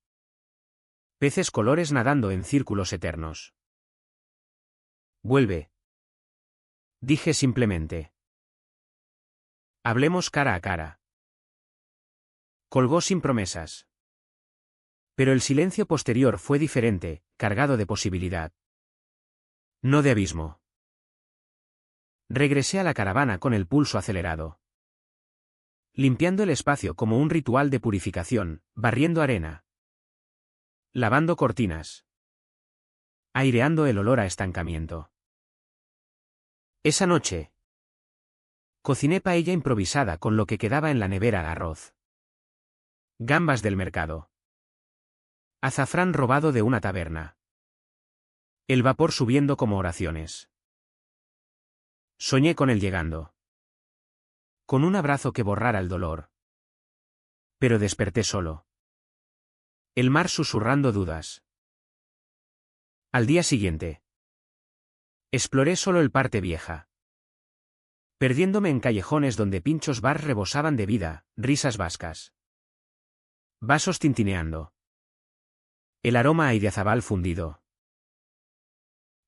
Peces colores nadando en círculos eternos. Vuelve, Dije simplemente. Hablemos cara a cara. Colgó sin promesas. Pero el silencio posterior fue diferente, cargado de posibilidad. No de abismo. Regresé a la caravana con el pulso acelerado. Limpiando el espacio como un ritual de purificación, barriendo arena. Lavando cortinas. Aireando el olor a estancamiento. Esa noche. Cociné paella improvisada con lo que quedaba en la nevera: arroz. Gambas del mercado. Azafrán robado de una taberna. El vapor subiendo como oraciones. Soñé con él llegando. Con un abrazo que borrara el dolor. Pero desperté solo. El mar susurrando dudas. Al día siguiente. Exploré solo el Parte Vieja. Perdiéndome en callejones donde pinchos bar rebosaban de vida, risas vascas. Vasos tintineando. El aroma a idiazabal fundido.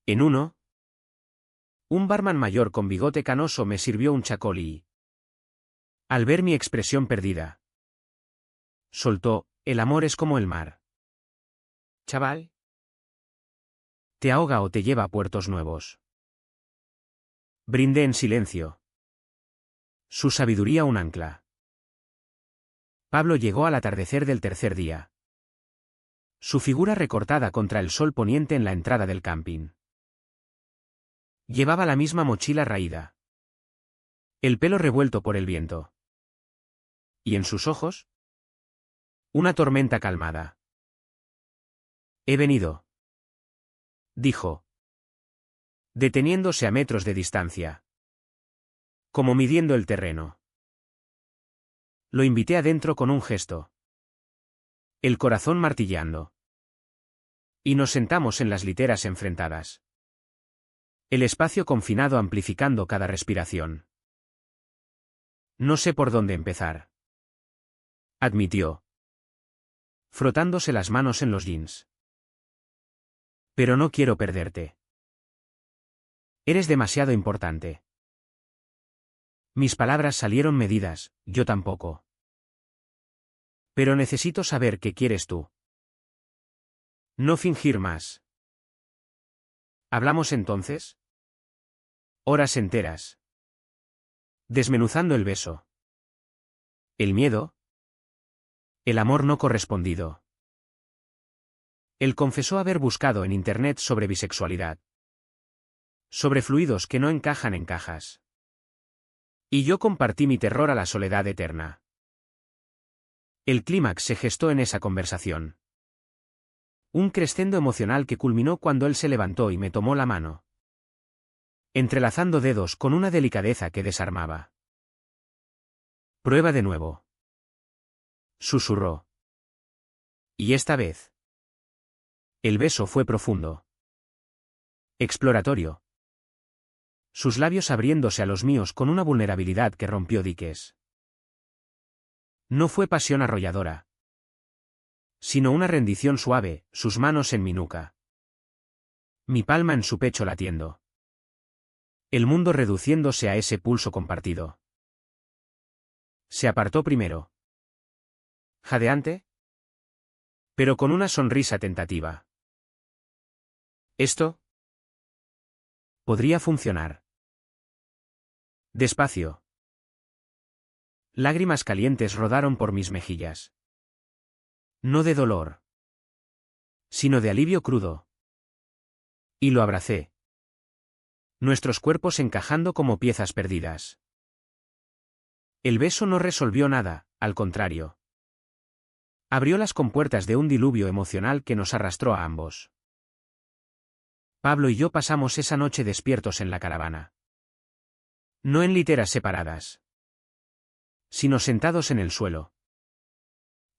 En uno, un barman mayor con bigote canoso me sirvió un chacol y, al ver mi expresión perdida, soltó: el amor es como el mar. Chaval. Te ahoga o te lleva a puertos nuevos. Brindé en silencio. Su sabiduría un ancla. Pablo llegó al atardecer del tercer día. Su figura recortada contra el sol poniente en la entrada del camping. Llevaba la misma mochila raída. El pelo revuelto por el viento. ¿Y en sus ojos? Una tormenta calmada. He venido, dijo, deteniéndose a metros de distancia. Como midiendo el terreno. Lo invité adentro con un gesto. El corazón martillando. Y nos sentamos en las literas enfrentadas. El espacio confinado amplificando cada respiración. No sé por dónde empezar, admitió, frotándose las manos en los jeans. Pero no quiero perderte. Eres demasiado importante. Mis palabras salieron medidas, yo tampoco. Pero necesito saber qué quieres tú. No fingir más. ¿Hablamos entonces? Horas enteras. Desmenuzando el beso. El miedo. El amor no correspondido. Él confesó haber buscado en internet sobre bisexualidad. Sobre fluidos que no encajan en cajas. Y yo compartí mi terror a la soledad eterna. El clímax se gestó en esa conversación. Un crescendo emocional que culminó cuando él se levantó y me tomó la mano. Entrelazando dedos con una delicadeza que desarmaba. Prueba de nuevo. Susurró. Y esta vez. El beso fue profundo. Exploratorio. Sus labios abriéndose a los míos con una vulnerabilidad que rompió diques. No fue pasión arrolladora. Sino una rendición suave, sus manos en mi nuca. Mi palma en su pecho latiendo. El mundo reduciéndose a ese pulso compartido. Se apartó primero. Jadeante. Pero con una sonrisa tentativa. ¿Esto? Podría funcionar. Despacio. Lágrimas calientes rodaron por mis mejillas. No de dolor. Sino de alivio crudo. Y lo abracé. Nuestros cuerpos encajando como piezas perdidas. El beso no resolvió nada, al contrario. Abrió las compuertas de un diluvio emocional que nos arrastró a ambos. Pablo y yo pasamos esa noche despiertos en la caravana. No en literas separadas. Sino sentados en el suelo.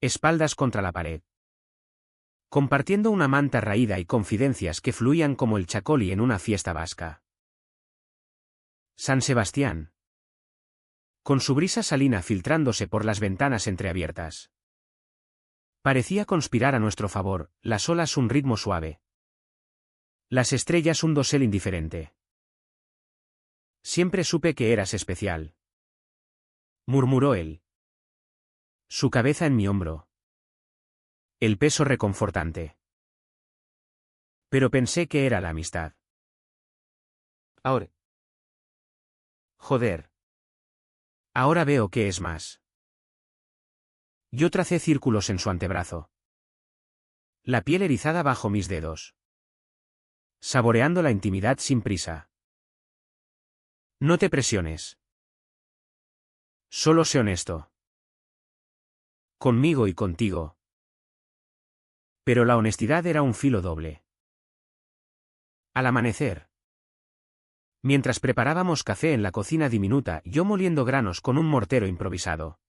Espaldas contra la pared. Compartiendo una manta raída y confidencias que fluían como el chacoli en una fiesta vasca. San Sebastián. Con su brisa salina filtrándose por las ventanas entreabiertas. Parecía conspirar a nuestro favor, las olas un ritmo suave. Las estrellas un dosel indiferente. Siempre supe que eras especial, murmuró él. Su cabeza en mi hombro. El peso reconfortante. Pero pensé que era la amistad. Ahora. Joder. Ahora veo que es más. Yo tracé círculos en su antebrazo. La piel erizada bajo mis dedos. Saboreando la intimidad sin prisa. No te presiones. Solo sé honesto. Conmigo y contigo. Pero la honestidad era un filo doble. Al amanecer. Mientras preparábamos café en la cocina diminuta, yo moliendo granos con un mortero improvisado.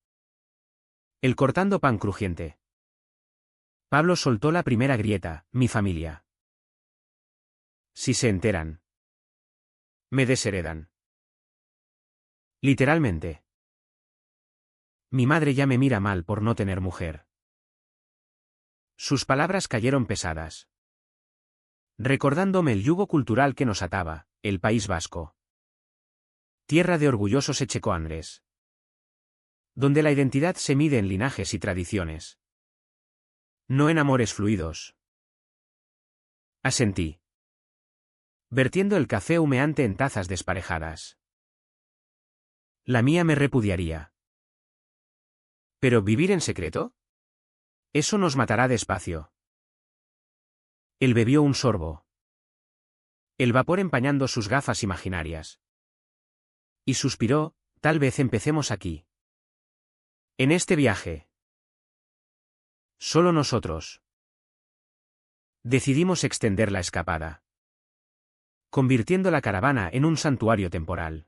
Él cortando pan crujiente. Pablo soltó la primera grieta, mi familia. Si se enteran. Me desheredan. Literalmente. Mi madre ya me mira mal por no tener mujer. Sus palabras cayeron pesadas. Recordándome el yugo cultural que nos ataba, el País Vasco. Tierra de orgullosos echecoandres. Donde la identidad se mide en linajes y tradiciones. No en amores fluidos. Asentí. Vertiendo el café humeante en tazas desparejadas. La mía me repudiaría. ¿Pero vivir en secreto? Eso nos matará despacio. Él bebió un sorbo. El vapor empañando sus gafas imaginarias. Y suspiró, tal vez empecemos aquí. En este viaje. Solo nosotros. Decidimos extender la escapada. Convirtiendo la caravana en un santuario temporal.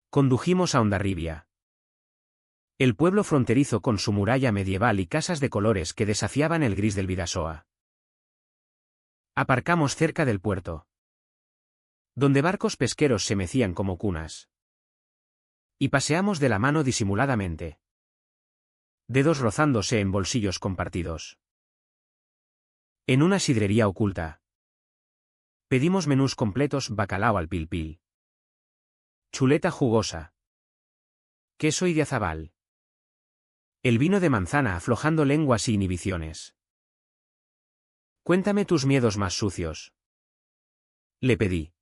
Condujimos a Hondarribia. El pueblo fronterizo con su muralla medieval y casas de colores que desafiaban el gris del Bidasoa. Aparcamos cerca del puerto. Donde barcos pesqueros se mecían como cunas. Y paseamos de la mano disimuladamente. Dedos rozándose en bolsillos compartidos. En una sidrería oculta. Pedimos menús completos, bacalao al pil pil. Chuleta jugosa. Queso y de azabal. El vino de manzana aflojando lenguas y inhibiciones. Cuéntame tus miedos más sucios. Le pedí.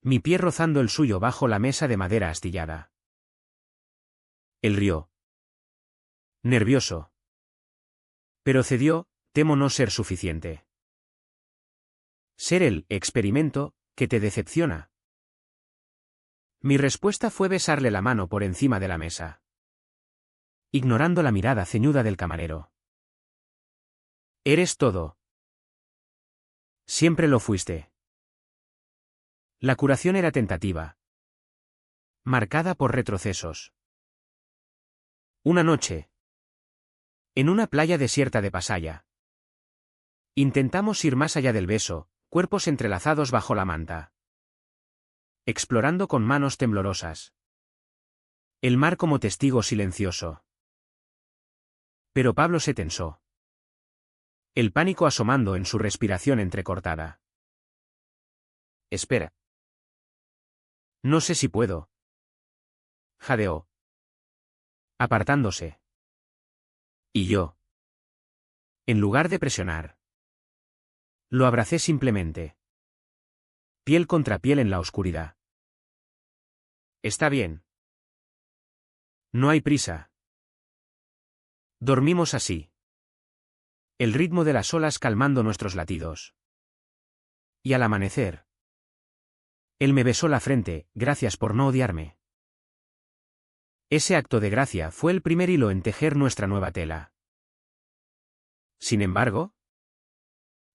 Mi pie rozando el suyo bajo la mesa de madera astillada. Él rió. Nervioso. Pero cedió, temo no ser suficiente. Ser el experimento que te decepciona. Mi respuesta fue besarle la mano por encima de la mesa. Ignorando la mirada ceñuda del camarero. Eres todo. Siempre lo fuiste. La curación era tentativa. Marcada por retrocesos. Una noche. En una playa desierta de Pasaya. Intentamos ir más allá del beso, cuerpos entrelazados bajo la manta. Explorando con manos temblorosas. El mar como testigo silencioso. Pero Pablo se tensó. El pánico asomando en su respiración entrecortada. Espera. No sé si puedo. Jadeó. Apartándose. Y yo. En lugar de presionar. Lo abracé simplemente. Piel contra piel en la oscuridad. Está bien. No hay prisa. Dormimos así. El ritmo de las olas calmando nuestros latidos. Y al amanecer. Él me besó la frente, gracias por no odiarme. Ese acto de gracia fue el primer hilo en tejer nuestra nueva tela. Sin embargo,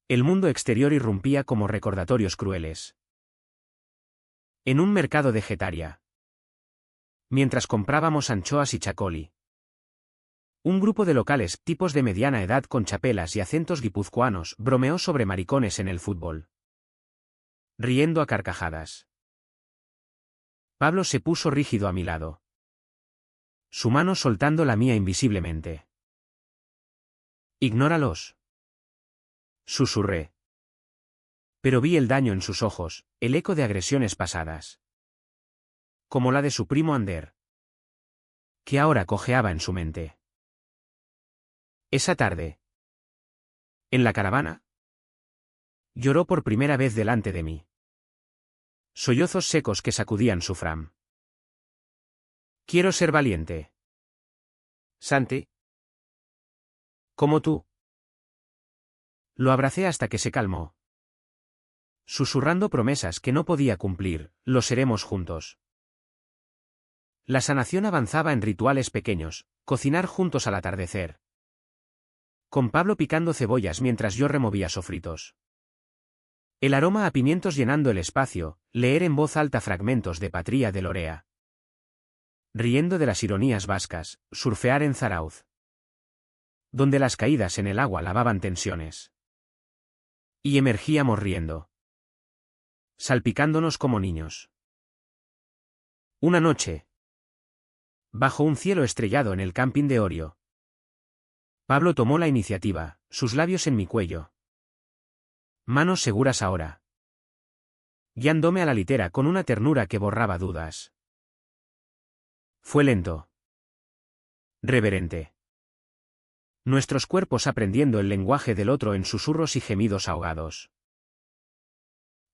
el mundo exterior irrumpía como recordatorios crueles. En un mercado de Getaria. Mientras comprábamos anchoas y chacoli. Un grupo de locales, tipos de mediana edad con chapelas y acentos guipuzcoanos, bromeó sobre maricones en el fútbol. Riendo a carcajadas. Pablo se puso rígido a mi lado. Su mano soltando la mía invisiblemente. Ignóralos. Susurré. Pero vi el daño en sus ojos, el eco de agresiones pasadas. Como la de su primo Ander, que ahora cojeaba en su mente. Esa tarde, en la caravana, lloró por primera vez delante de mí. Sollozos secos que sacudían su fram. Quiero ser valiente. Santi. Como tú. Lo abracé hasta que se calmó. Susurrando promesas que no podía cumplir, lo seremos juntos. La sanación avanzaba en rituales pequeños, cocinar juntos al atardecer. Con Pablo picando cebollas mientras yo removía sofritos. El aroma a pimientos llenando el espacio, leer en voz alta fragmentos de Patria de Lorea. Riendo de las ironías vascas, surfear en Zarauz, donde las caídas en el agua lavaban tensiones. Y emergíamos riendo, salpicándonos como niños. Una noche, bajo un cielo estrellado en el camping de Orio, Pablo tomó la iniciativa, sus labios en mi cuello. Manos seguras ahora. Guiándome a la litera con una ternura que borraba dudas. Fue lento. Reverente. Nuestros cuerpos aprendiendo el lenguaje del otro en susurros y gemidos ahogados.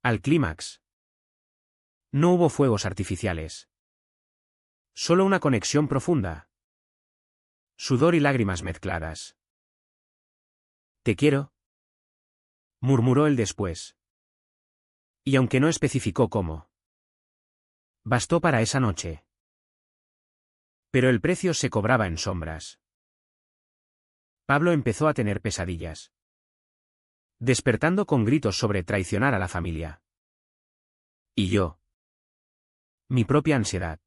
Al clímax. No hubo fuegos artificiales. Solo una conexión profunda. Sudor y lágrimas mezcladas. Te quiero, murmuró él después. Y aunque no especificó cómo, bastó para esa noche. Pero el precio se cobraba en sombras. Pablo empezó a tener pesadillas, despertando con gritos sobre traicionar a la familia. Y yo, mi propia ansiedad,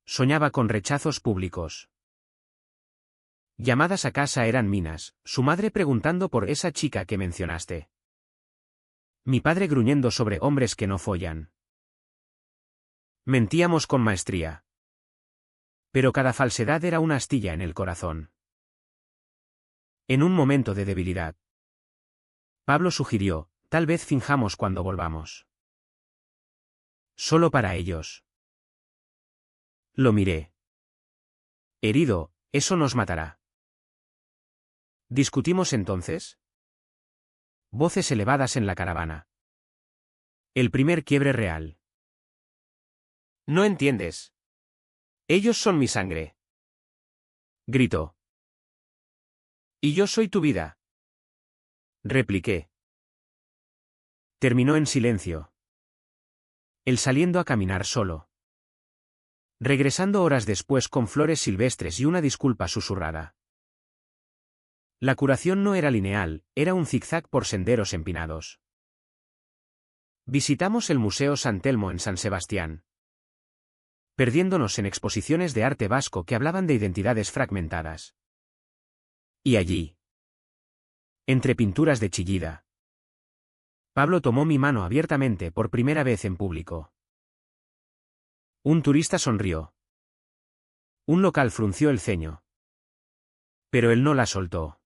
soñaba con rechazos públicos. Llamadas a casa eran minas, su madre preguntando por esa chica que mencionaste. Mi padre gruñendo sobre hombres que no follan. Mentíamos con maestría. Pero cada falsedad era una astilla en el corazón. En un momento de debilidad, Pablo sugirió, tal vez finjamos cuando volvamos. Solo para ellos. Lo miré. Herido, eso nos matará. ¿Discutimos entonces? Voces elevadas en la caravana. El primer quiebre real. No entiendes. Ellos son mi sangre. Gritó. Y yo soy tu vida. Repliqué. Terminó en silencio. Él saliendo a caminar solo. Regresando horas después con flores silvestres y una disculpa susurrada. La curación no era lineal, era un zigzag por senderos empinados. Visitamos el Museo San Telmo en San Sebastián, perdiéndonos en exposiciones de arte vasco que hablaban de identidades fragmentadas. Y allí, entre pinturas de Chillida, Pablo tomó mi mano abiertamente por primera vez en público. Un turista sonrió. Un local frunció el ceño. Pero él no la soltó.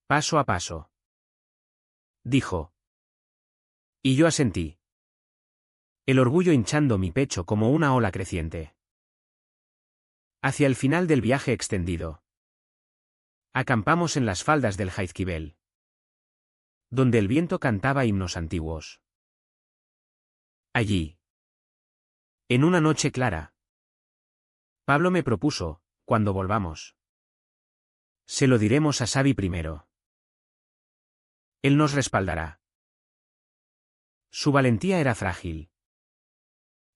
Paso a paso. Dijo. Y yo asentí. El orgullo hinchando mi pecho como una ola creciente. Hacia el final del viaje extendido. Acampamos en las faldas del Jaizkibel, donde el viento cantaba himnos antiguos. Allí, en una noche clara, Pablo me propuso, cuando volvamos, se lo diremos a Xavi primero. Él nos respaldará. Su valentía era frágil,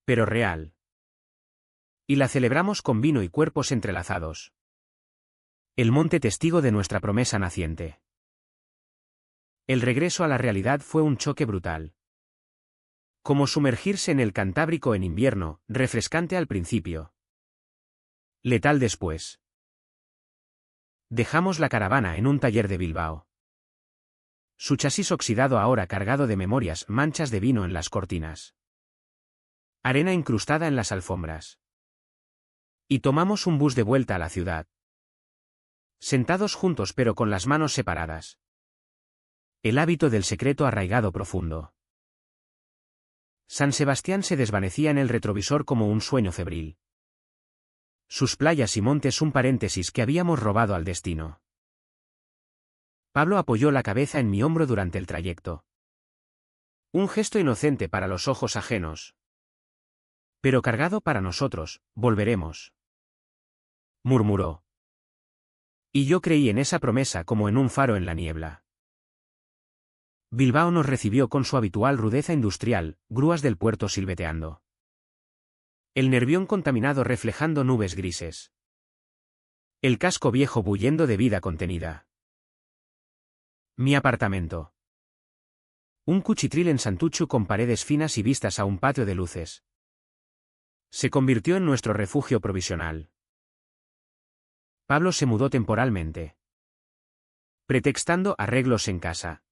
pero real. Y la celebramos con vino y cuerpos entrelazados. El monte testigo de nuestra promesa naciente. El regreso a la realidad fue un choque brutal. Como sumergirse en el Cantábrico en invierno, refrescante al principio. Letal después. Dejamos la caravana en un taller de Bilbao. Su chasis oxidado ahora cargado de memorias, manchas de vino en las cortinas. Arena incrustada en las alfombras. Y tomamos un bus de vuelta a la ciudad. Sentados juntos pero con las manos separadas. El hábito del secreto arraigado profundo. San Sebastián se desvanecía en el retrovisor como un sueño febril. Sus playas y montes un paréntesis que habíamos robado al destino. Pablo apoyó la cabeza en mi hombro durante el trayecto. Un gesto inocente para los ojos ajenos. Pero cargado para nosotros, volveremos. Murmuró. Y yo creí en esa promesa como en un faro en la niebla. Bilbao nos recibió con su habitual rudeza industrial, grúas del puerto silbeteando. El Nervión contaminado reflejando nubes grises. El casco viejo bullendo de vida contenida. Mi apartamento. Un cuchitril en Santuchu con paredes finas y vistas a un patio de luces. Se convirtió en nuestro refugio provisional. Pablo se mudó temporalmente. Pretextando arreglos en casa.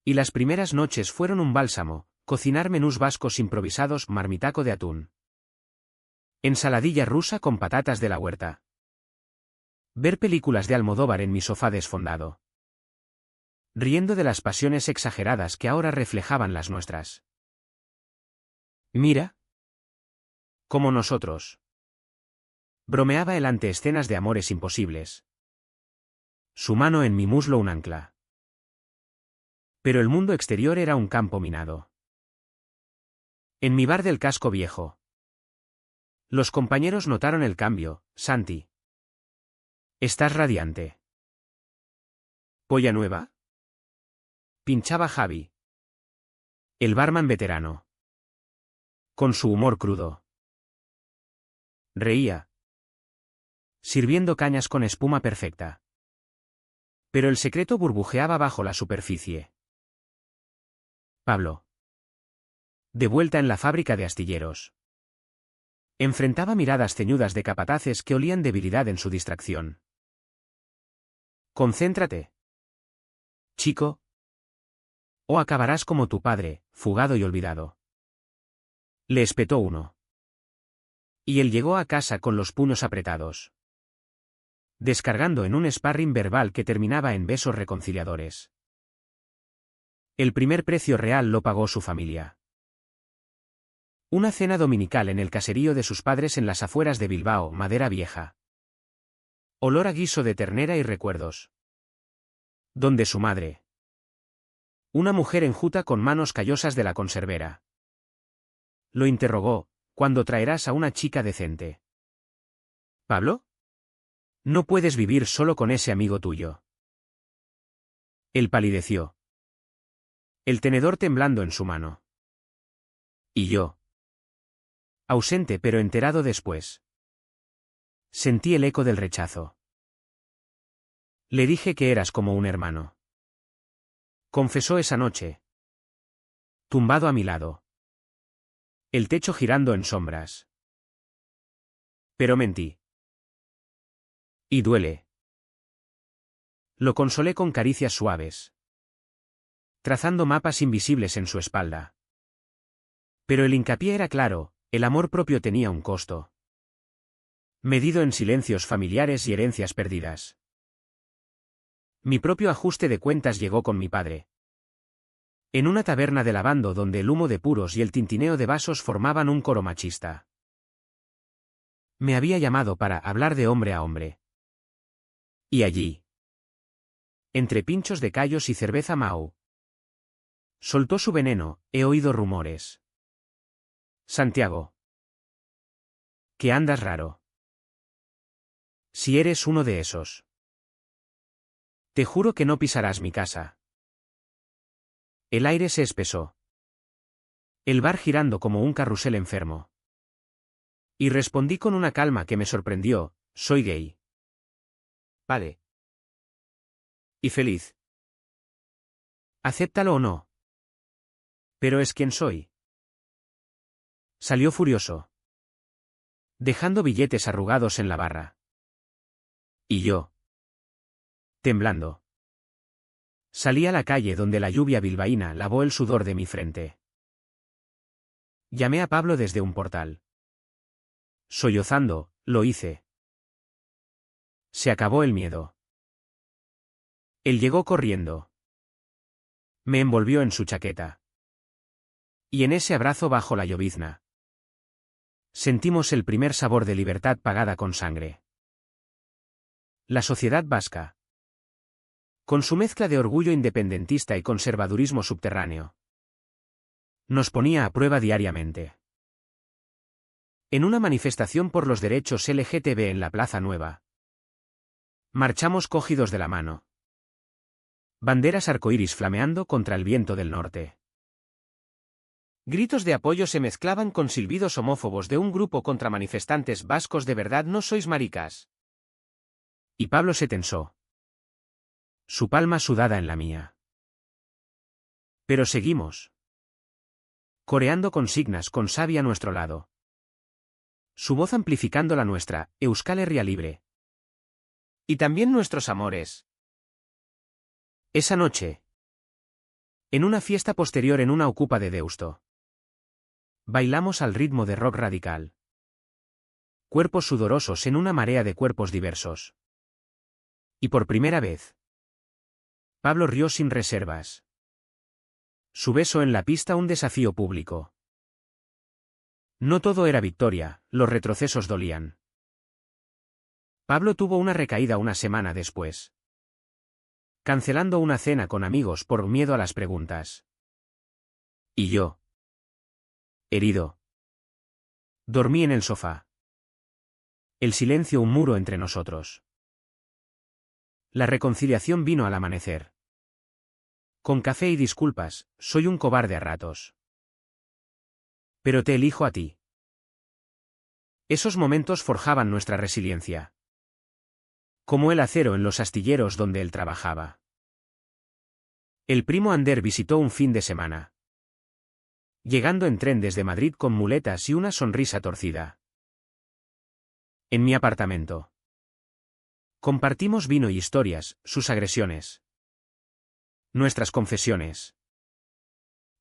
Y las primeras noches fueron un bálsamo, cocinar menús vascos improvisados, marmitaco de atún. Ensaladilla rusa con patatas de la huerta. Ver películas de Almodóvar en mi sofá desfondado. Riendo de las pasiones exageradas que ahora reflejaban las nuestras. Mira. Como nosotros. Bromeaba él ante escenas de amores imposibles. Su mano en mi muslo un ancla. Pero el mundo exterior era un campo minado. En mi bar del casco viejo. Los compañeros notaron el cambio. Santi. Estás radiante. ¿Polla nueva? Pinchaba Javi. El barman veterano. Con su humor crudo. Reía. Sirviendo cañas con espuma perfecta. Pero el secreto burbujeaba bajo la superficie. Pablo. De vuelta en la fábrica de astilleros. Enfrentaba miradas ceñudas de capataces que olían debilidad en su distracción. Concéntrate. Chico. O acabarás como tu padre, fugado y olvidado. Le espetó uno. Y él llegó a casa con los puños apretados. Descargando en un sparring verbal que terminaba en besos reconciliadores. El primer precio real lo pagó su familia. Una cena dominical en el caserío de sus padres en las afueras de Bilbao, Madera Vieja. Olor a guiso de ternera y recuerdos. Donde su madre. Una mujer enjuta con manos callosas de la conservera. Lo interrogó, ¿cuándo traerás a una chica decente? ¿Pablo? No puedes vivir solo con ese amigo tuyo. Él palideció. El tenedor temblando en su mano. Y yo. Ausente pero enterado después. Sentí el eco del rechazo. Le dije que eras como un hermano. Confesó esa noche. Tumbado a mi lado. El techo girando en sombras. Pero mentí. Y duele. Lo consolé con caricias suaves. Trazando mapas invisibles en su espalda. Pero el hincapié era claro, el amor propio tenía un costo. Medido en silencios familiares y herencias perdidas. Mi propio ajuste de cuentas llegó con mi padre. En una taberna de lavando donde el humo de puros y el tintineo de vasos formaban un coro machista. Me había llamado para hablar de hombre a hombre. Y allí. Entre pinchos de callos y cerveza Mau. Soltó su veneno, he oído rumores. Santiago. Que andas raro. Si eres uno de esos. Te juro que no pisarás mi casa. El aire se espesó. El bar girando como un carrusel enfermo. Y respondí con una calma que me sorprendió, soy gay. Vale. Y feliz. Acéptalo o no. Pero es quien soy. Salió furioso. Dejando billetes arrugados en la barra. Y yo. Temblando. Salí a la calle donde la lluvia bilbaína lavó el sudor de mi frente. Llamé a Pablo desde un portal. Sollozando, lo hice. Se acabó el miedo. Él llegó corriendo. Me envolvió en su chaqueta. Y en ese abrazo bajo la llovizna sentimos el primer sabor de libertad pagada con sangre. La sociedad vasca, con su mezcla de orgullo independentista y conservadurismo subterráneo, nos ponía a prueba diariamente. En una manifestación por los derechos LGTB en la Plaza Nueva, marchamos cogidos de la mano. Banderas arcoíris flameando contra el viento del norte. Gritos de apoyo se mezclaban con silbidos homófobos de un grupo contra manifestantes vascos. ¿De verdad no sois maricas? Y Pablo se tensó, su palma sudada en la mía. Pero seguimos, coreando consignas con Xavi a nuestro lado. Su voz amplificando la nuestra, Euskal Herria libre. Y también nuestros amores. Esa noche, en una fiesta posterior en una ocupa de Deusto, bailamos al ritmo de rock radical. Cuerpos sudorosos en una marea de cuerpos diversos. Y por primera vez, Pablo rió sin reservas. Su beso en la pista un desafío público. No todo era victoria, los retrocesos dolían. Pablo tuvo una recaída una semana después, cancelando una cena con amigos por miedo a las preguntas. Y yo, herido, dormí en el sofá. El silencio un muro entre nosotros. La reconciliación vino al amanecer. Con café y disculpas, soy un cobarde a ratos. Pero te elijo a ti. Esos momentos forjaban nuestra resiliencia. Como el acero en los astilleros donde él trabajaba. El primo Ander visitó un fin de semana, llegando en tren desde Madrid con muletas y una sonrisa torcida. En mi apartamento. Compartimos vino y historias, sus agresiones. Nuestras confesiones.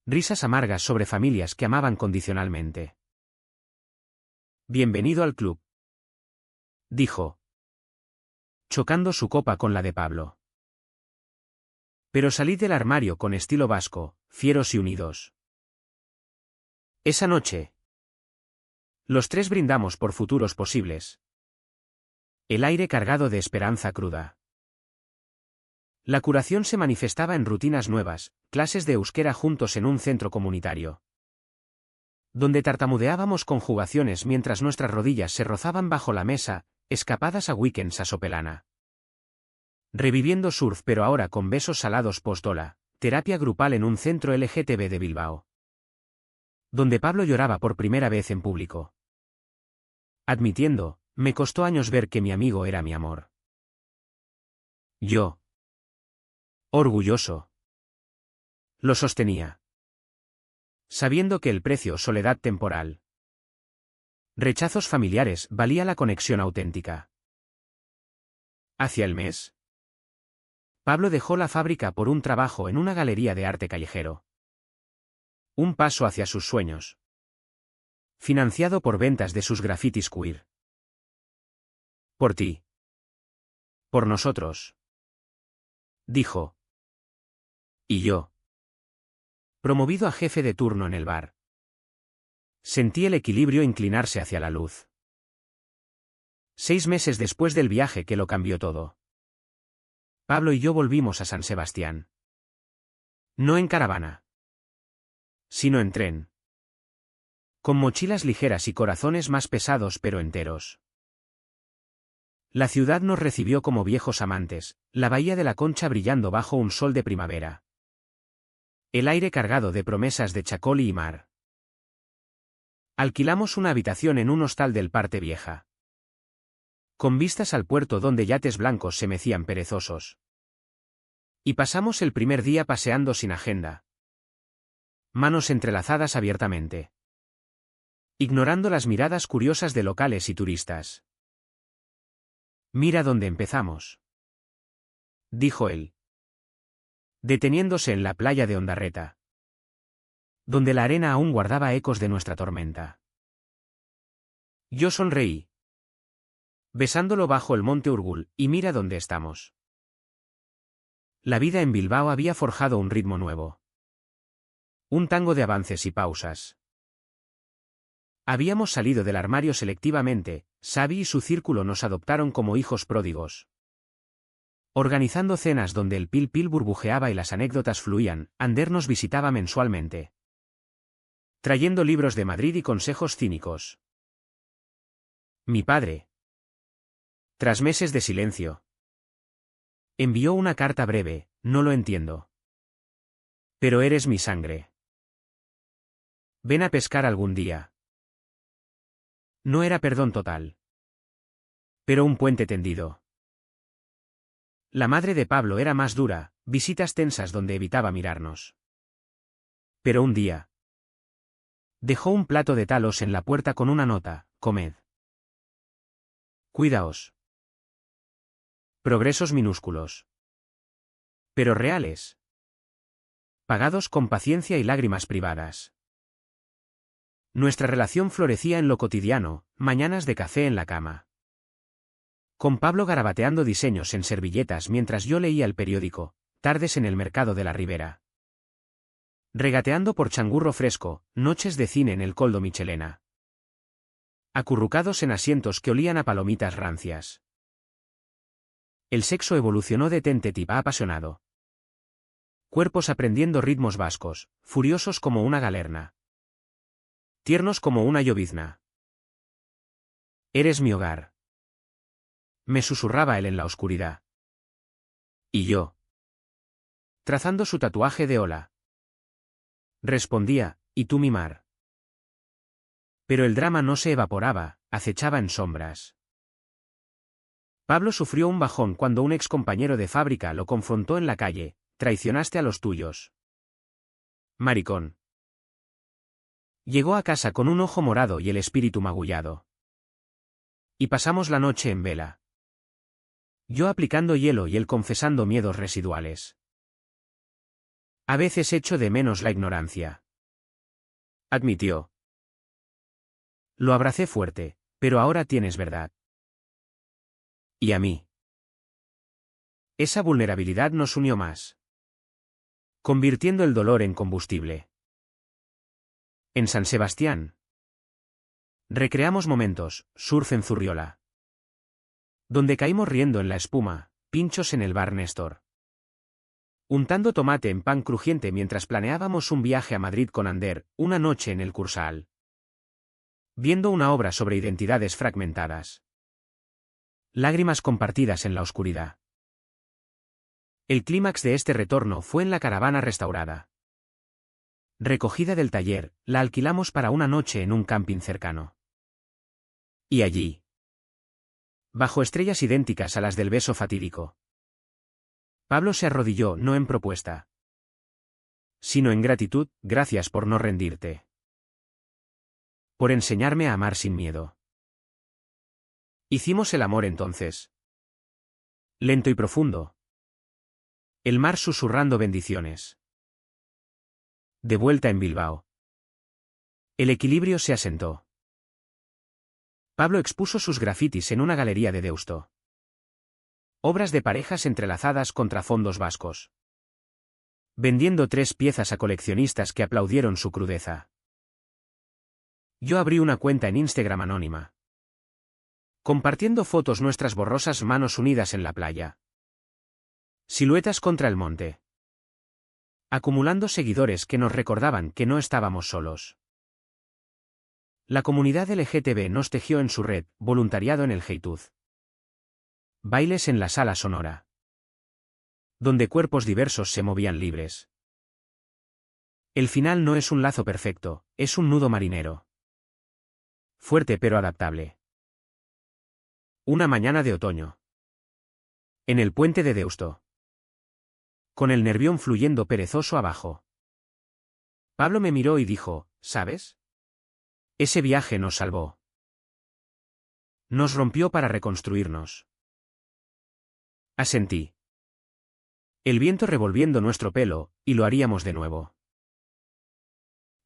Risas amargas sobre familias que amaban condicionalmente. Bienvenido al club, dijo, chocando su copa con la de Pablo. Pero salid del armario con estilo vasco, fieros y unidos. Esa noche, los tres brindamos por futuros posibles. El aire cargado de esperanza cruda. La curación se manifestaba en rutinas nuevas, clases de euskera juntos en un centro comunitario, donde tartamudeábamos conjugaciones mientras nuestras rodillas se rozaban bajo la mesa, escapadas a weekends a Sopelana. Reviviendo surf pero ahora con besos salados post-ola, terapia grupal en un centro LGTB de Bilbao, donde Pablo lloraba por primera vez en público. Admitiendo, me costó años ver que mi amigo era mi amor. Yo, orgulloso, lo sostenía, sabiendo que el precio soledad temporal, rechazos familiares valía la conexión auténtica. Hacia el mes, Pablo dejó la fábrica por un trabajo en una galería de arte callejero. Un paso hacia sus sueños. Financiado por ventas de sus grafitis queer. Por ti. Por nosotros. Dijo. Y yo. Promovido a jefe de turno en el bar. Sentí el equilibrio inclinarse hacia la luz. 6 meses después del viaje que lo cambió todo, Pablo y yo volvimos a San Sebastián. No en caravana, sino en tren. Con mochilas ligeras y corazones más pesados pero enteros. La ciudad nos recibió como viejos amantes, la bahía de la Concha brillando bajo un sol de primavera. El aire cargado de promesas de chacoli y mar. Alquilamos una habitación en un hostal del Parte Vieja, con vistas al puerto donde yates blancos se mecían perezosos. Y pasamos el primer día paseando sin agenda. Manos entrelazadas abiertamente. Ignorando las miradas curiosas de locales y turistas. Mira dónde empezamos, dijo él, deteniéndose en la playa de Ondarreta, donde la arena aún guardaba ecos de nuestra tormenta. Yo sonreí, besándolo bajo el monte Urgul, y mira dónde estamos. La vida en Bilbao había forjado un ritmo nuevo. Un tango de avances y pausas. Habíamos salido del armario selectivamente, Xavi y su círculo nos adoptaron como hijos pródigos. Organizando cenas donde el pil-pil burbujeaba y las anécdotas fluían, Ander nos visitaba mensualmente. Trayendo libros de Madrid y consejos cínicos. Mi padre, tras meses de silencio, envió una carta breve: no lo entiendo. Pero eres mi sangre. Ven a pescar algún día. No era perdón total, pero un puente tendido. La madre de Pablo era más dura, visitas tensas donde evitaba mirarnos. Pero un día dejó un plato de talos en la puerta con una nota: comed. Cuidaos. Progresos minúsculos, pero reales. Pagados con paciencia y lágrimas privadas. Nuestra relación florecía en lo cotidiano, mañanas de café en la cama. Con Pablo garabateando diseños en servilletas mientras yo leía el periódico, tardes en el mercado de la Ribera. Regateando por changurro fresco, noches de cine en el Coldo Michelena. Acurrucados en asientos que olían a palomitas rancias. El sexo evolucionó de tentativa a apasionado. Cuerpos aprendiendo ritmos vascos, furiosos como una galerna. Tiernos como una llovizna. Eres mi hogar. Me susurraba él en la oscuridad. Y yo, trazando su tatuaje de ola, respondía: y tú mi mar. Pero el drama no se evaporaba, acechaba en sombras. Pablo sufrió un bajón cuando un excompañero de fábrica lo confrontó en la calle: traicionaste a los tuyos. Maricón. Llegó a casa con un ojo morado y el espíritu magullado. Y pasamos la noche en vela. Yo aplicando hielo y él confesando miedos residuales. A veces echo de menos la ignorancia, admitió. Lo abracé fuerte: pero ahora tienes verdad. Y a mí. Esa vulnerabilidad nos unió más, convirtiendo el dolor en combustible. En San Sebastián recreamos momentos: surf en Zurriola, donde caímos riendo en la espuma, pinchos en el bar Néstor, untando tomate en pan crujiente mientras planeábamos un viaje a Madrid con Ander, una noche en el Cursal, viendo una obra sobre identidades fragmentadas. Lágrimas compartidas en la oscuridad. El clímax de este retorno fue en la caravana restaurada. Recogida del taller, la alquilamos para una noche en un camping cercano. Y allí, bajo estrellas idénticas a las del beso fatídico, Pablo se arrodilló no en propuesta, sino en gratitud: gracias por no rendirte. Por enseñarme a amar sin miedo. Hicimos el amor entonces. Lento y profundo. El mar susurrando bendiciones. De vuelta en Bilbao, el equilibrio se asentó. Pablo expuso sus grafitis en una galería de Deusto. Obras de parejas entrelazadas contra fondos vascos. Vendiendo 3 piezas a coleccionistas que aplaudieron su crudeza. Yo abrí una cuenta en Instagram anónima, compartiendo fotos nuestras borrosas manos unidas en la playa. Siluetas contra el monte. Acumulando seguidores que nos recordaban que no estábamos solos. La comunidad LGTB nos tejió en su red: voluntariado en el Heituz. Bailes en la sala sonora, donde cuerpos diversos se movían libres. El final no es un lazo perfecto, es un nudo marinero. Fuerte pero adaptable. Una mañana de otoño. En el puente de Deusto. Con el Nervión fluyendo perezoso abajo. Pablo me miró y dijo: ¿sabes? Ese viaje nos salvó. Nos rompió para reconstruirnos. Asentí. El viento revolviendo nuestro pelo, y lo haríamos de nuevo.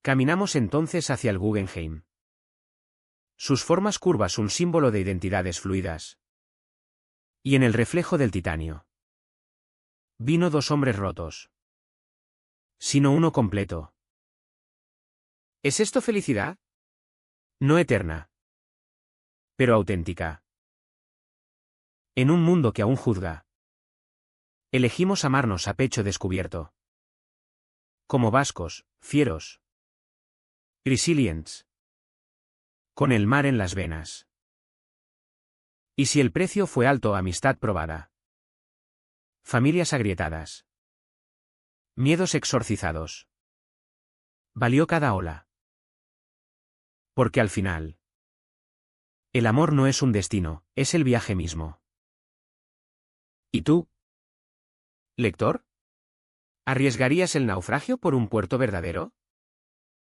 Caminamos entonces hacia el Guggenheim. Sus formas curvas un símbolo de identidades fluidas. Y en el reflejo del titanio. Vino 2 hombres rotos. Sino uno completo. ¿Es esto felicidad? No eterna, pero auténtica. En un mundo que aún juzga, elegimos amarnos a pecho descubierto. Como vascos, fieros. Resilients. Con el mar en las venas. Y si el precio fue alto, amistad probada. Familias agrietadas. Miedos exorcizados. Valió cada ola. Porque al final, el amor no es un destino, es el viaje mismo. ¿Y tú, ¿Lector? ¿Arriesgarías el naufragio por un puerto verdadero?